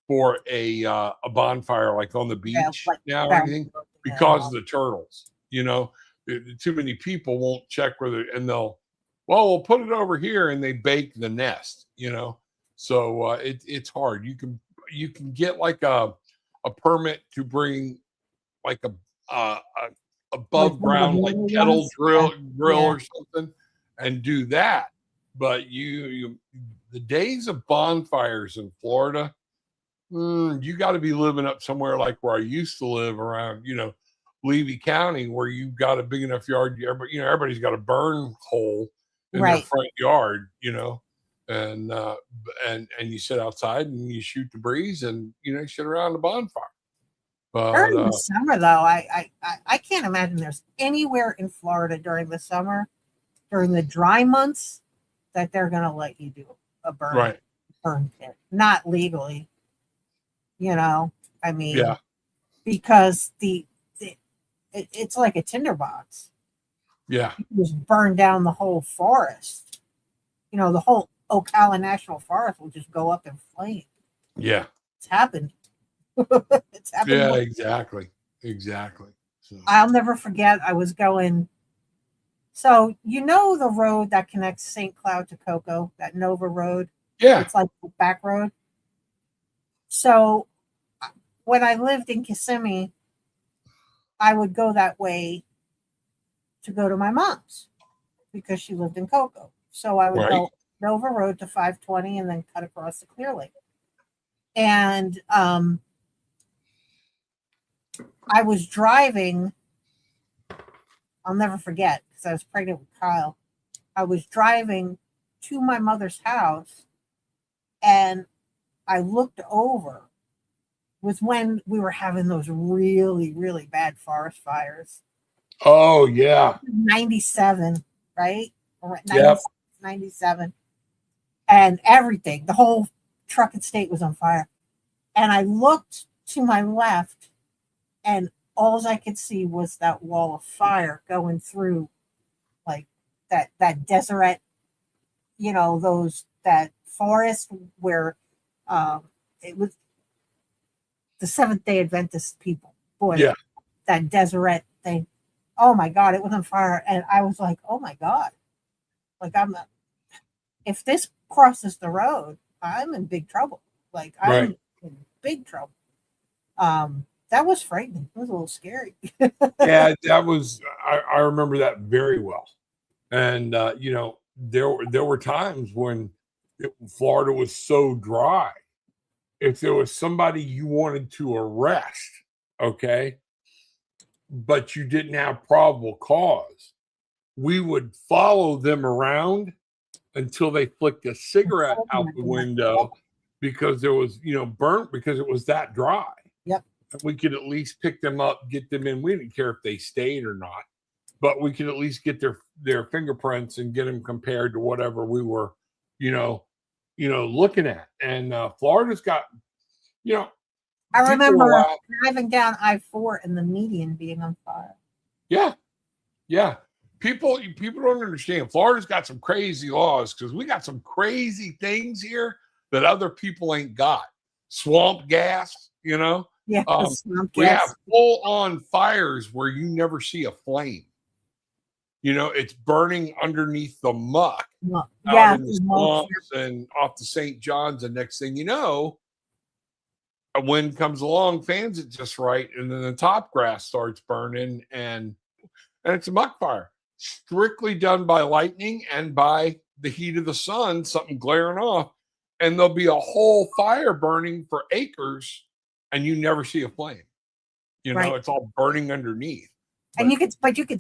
for a bonfire like on the beach now or anything because of the turtles. Too many people won't check and we'll put it over here and they bake the nest. So it's hard. You can get like a permit to bring like a above ground like kettle grill or something and do that. But the days of bonfires in Florida, you got to be living up somewhere like where I used to live around, Levy County, where you've got a big enough yard. Everybody's got a burn hole in their front yard, and you sit outside and you shoot the breeze and you sit around the bonfire. But during the summer, though, I can't imagine there's anywhere in Florida during the summer, during the dry months, that they're going to let you do a burn pit, not legally. I mean, because it's like a tinderbox. Yeah, you just burn down the whole forest. The whole Ocala National Forest will just go up in flames. Yeah, it's happened. It's happened. Yeah, exactly. So. I'll never forget. I was going. So the road that connects St. Cloud to Cocoa, that Nova Road. Yeah, it's like the back road. So when I lived in Kissimmee, I would go that way to go to my mom's because she lived in Cocoa. So I would go Nova Road to 520 and then cut across the Clear Lake. And I was driving. I'll never forget because I was pregnant with Kyle. I was driving to my mother's house and I looked over. Was when we were having those really, really bad forest fires. Oh, yeah. 97, right? 97. And everything, the whole trucking state was on fire. And I looked to my left, and all I could see was that wall of fire going through, like that desert, that forest where it was the Seventh-day Adventist people. Boy, that desert thing. Oh my God, it was on fire. And I was like, oh my God. Like if this crosses the road, I'm in big trouble. Like I'm in big trouble. That was frightening. It was a little scary. Yeah, that was, I remember that very well. And, there were times when Florida was so dry. If there was somebody you wanted to arrest, okay, but you didn't have probable cause, we would follow them around until they flicked a cigarette out the window because there was, burnt because it was that dry. Yep. And we could at least pick them up, get them in. We didn't care if they stayed or not, but we could at least get their fingerprints and get them compared to whatever we were, looking at. And Florida's got, I people remember were out- driving down I-4 and the median being on fire. Yeah. Yeah. People don't understand. Florida's got some crazy laws because we got some crazy things here that other people ain't got. Swamp gas, you know. Yeah, the swamp We gas. have full-on fires where you never see a flame. You know, it's burning underneath the muck Well, out yeah, in the the smoke. swamps and off the St. John's. And next thing you know, a wind comes along, fans it just right, and then the top grass starts burning, and it's a muck fire, strictly done by lightning and by the heat of the sun, something glaring off, and there'll be a whole fire burning for acres, and you never see a flame. You know, Right. it's all burning underneath. And you can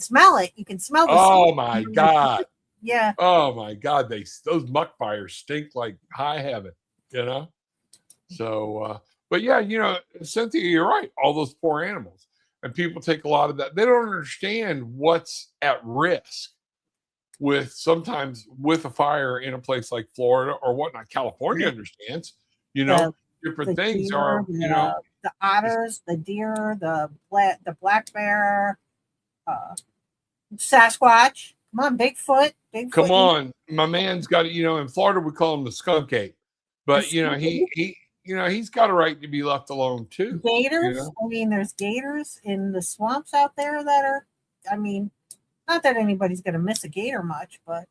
smell it. You can smell the Oh smoke. my God. Yeah. Oh my God. Those muck fires stink like high heaven, you know? So, but yeah, you know, Cynthia, you're right. All those poor animals. And people take a lot of that. They don't understand what's at risk sometimes with a fire in a place like Florida or whatnot. California understands, you know, different things deer, are, you know, the otters, the deer, the black bear, Sasquatch. Come on, Bigfoot. come on. My man's got it, you know, in Florida we call him the skunk ape. But you know, he's got a right to be left alone too. Gators. You know? I mean, there's gators in the swamps out there that are, I mean, not that anybody's going to miss a gator much, but.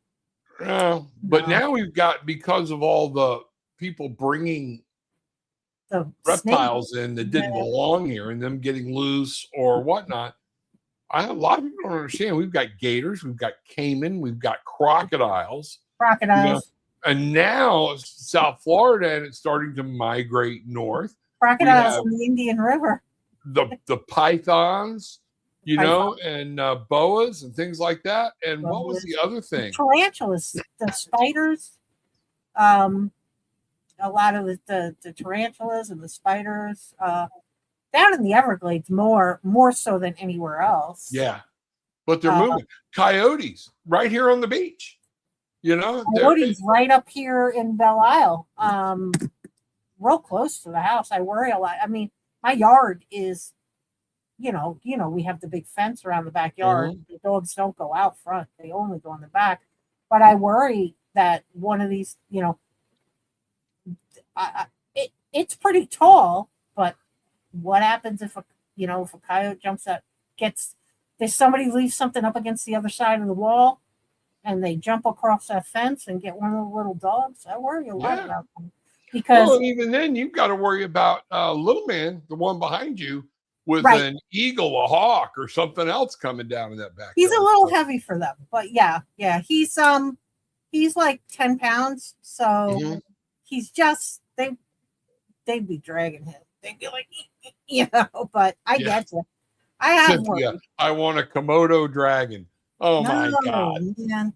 But now we've got, because of all the people bringing the reptiles in that didn't belong here and them getting loose or whatnot. A lot of people don't understand. We've got gators, we've got caiman, we've got crocodiles. You know, and now South Florida, and it's starting to migrate north. Crocodiles in the Indian River. The pythons, you know, and boas and things like that. And what was the other thing? The tarantulas, the spiders. A lot of the tarantulas and the spiders. Down in the Everglades, more so than anywhere else. Yeah, but they're moving. Coyotes right here on the beach. You know, coyotes right up here in Belle Isle, real close to the house. I worry a lot. I mean, my yard is, you know, we have the big fence around the backyard. Mm-hmm. The dogs don't go out front; they only go in the back. But I worry that one of these, you know, it's pretty tall, but what happens if a coyote jumps out, somebody leaves something up against the other side of the wall, and they jump across that fence and get one of the little dogs? I worry a lot about them, because even then you've got to worry about little man, the one behind you, with an eagle, a hawk, or something else coming down in that back. He's a little heavy for them, but yeah, he's like 10 pounds, so he's just they'd be dragging him. They'd be like, you know, but I get you. I have Cynthia, I want a Komodo dragon. Oh my God. Man.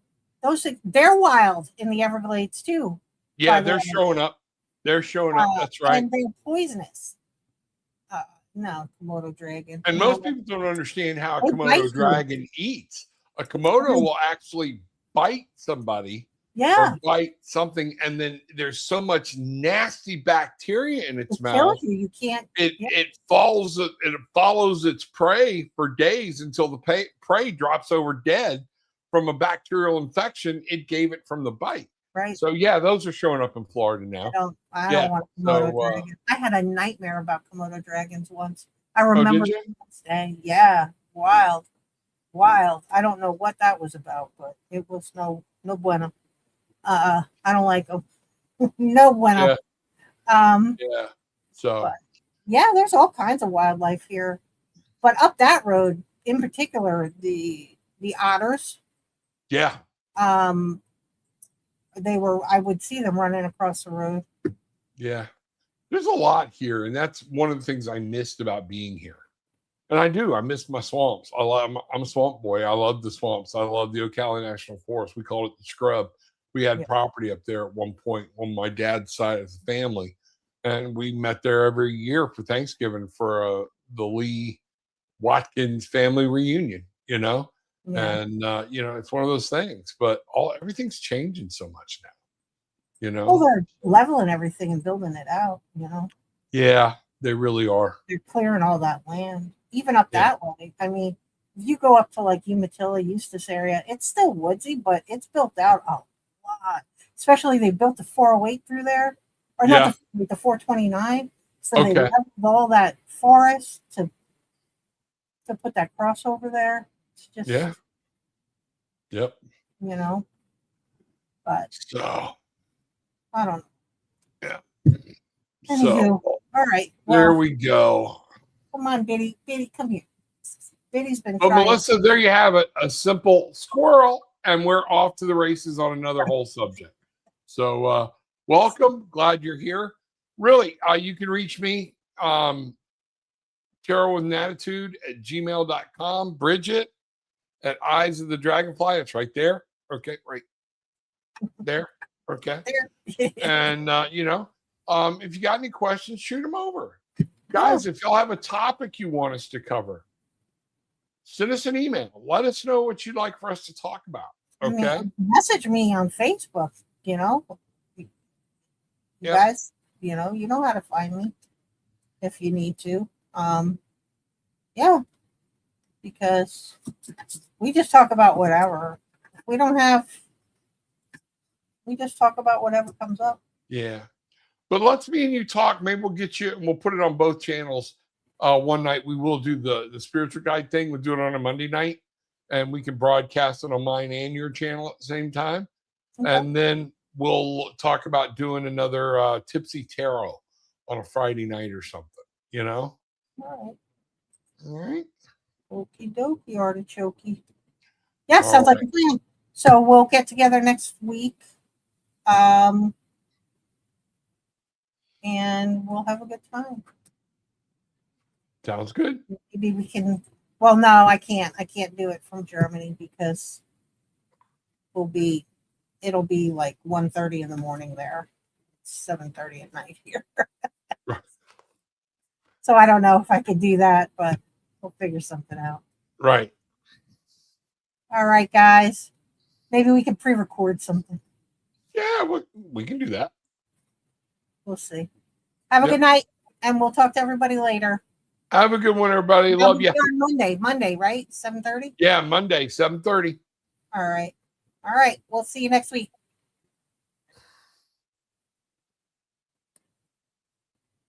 They're wild in the Everglades too. Yeah, they're showing up. They're showing up. That's right. And they're poisonous. No, Komodo dragon. And most people don't understand how a Komodo dragon eats. A Komodo will actually bite somebody. Yeah. Or bite something, and then there's so much nasty bacteria in its mouth. You can't. It follows its prey for days until the prey drops over dead from a bacterial infection it gave it from the bite. Right. So yeah, those are showing up in Florida now. I don't want a Komodo dragon. I had a nightmare about Komodo dragons once. I remember. Yeah, wild. I don't know what that was about, but it was no bueno. I don't like them. No bueno. Yeah. So. There's all kinds of wildlife here, but up that road in particular, the otters. Yeah. I would see them running across the road. Yeah. There's a lot here, and that's one of the things I missed about being here. And I do. I miss my swamps. I'm a swamp boy. I love the swamps. I love the Ocala National Forest. We call it the Scrub. We had property up there at one point on my dad's side of the family, and we met there every year for Thanksgiving for the Lee Watkins family reunion, you know? And, you know, it's one of those things, but everything's changing so much now, you know? Well, they're leveling everything and building it out, you know? Yeah. They really are. They're clearing all that land, even up Yeah. that way. I mean, if you go up to like Umatilla, Eustis area, it's still woodsy, but it's built out a lot. Especially they built the 408 through there, or Yeah. not the 429. So they Okay. leveled all that forest to put that crossover there. It's just, Yeah. Yep. you know, but So I don't know. yeah. Anywho, So all right. there Well, we go. come on, Biddy. Biddy, come here. Biddy's been But trying. Melissa, there you have it. A simple squirrel, and we're off to the races on another whole subject. So welcome. Glad you're here. Really, you can reach me, Tarot with an Attitude at gmail.com. Brigitte at Eyes of the Dragonfly. It's right there. Okay, right there. Okay. There. And if you got any questions, shoot them over. Guys, if y'all have a topic you want us to cover, send us an email. Let us know what you'd like for us to talk about. Okay. I mean, message me on Facebook, you Yep. guys, you know how to find me if you need to. Yeah, because we just talk about whatever. We don't have, we just talk about whatever comes up. Yeah. But let's me and you talk. Maybe we'll get you and we'll put it on both channels. One night we will do the spiritual guide thing. We'll do it on a Monday night, and we can broadcast it on mine and your channel at the same time. Okay. And then we'll talk about doing another tipsy tarot on a Friday night or something, All right. All right. Okie dokie, artichokey. Yeah, All sounds like a plan. So we'll get together next week. And we'll have a good time. Sounds good. Maybe we can, well, no, I can't do it from Germany because it'll be like 1:30 in the morning there. It's 7:30 at night here. Right. So I don't know if I could do that, but we'll figure something out. Right. All right, guys. Maybe we can pre-record something. Yeah, we can do that. We'll see. Have a Yep. good night, and we'll talk to everybody later. Have a good one, everybody. That'll Love be you. on Monday, right? 7:30? Yeah, Monday, 7:30. All right. All right. We'll see you next week.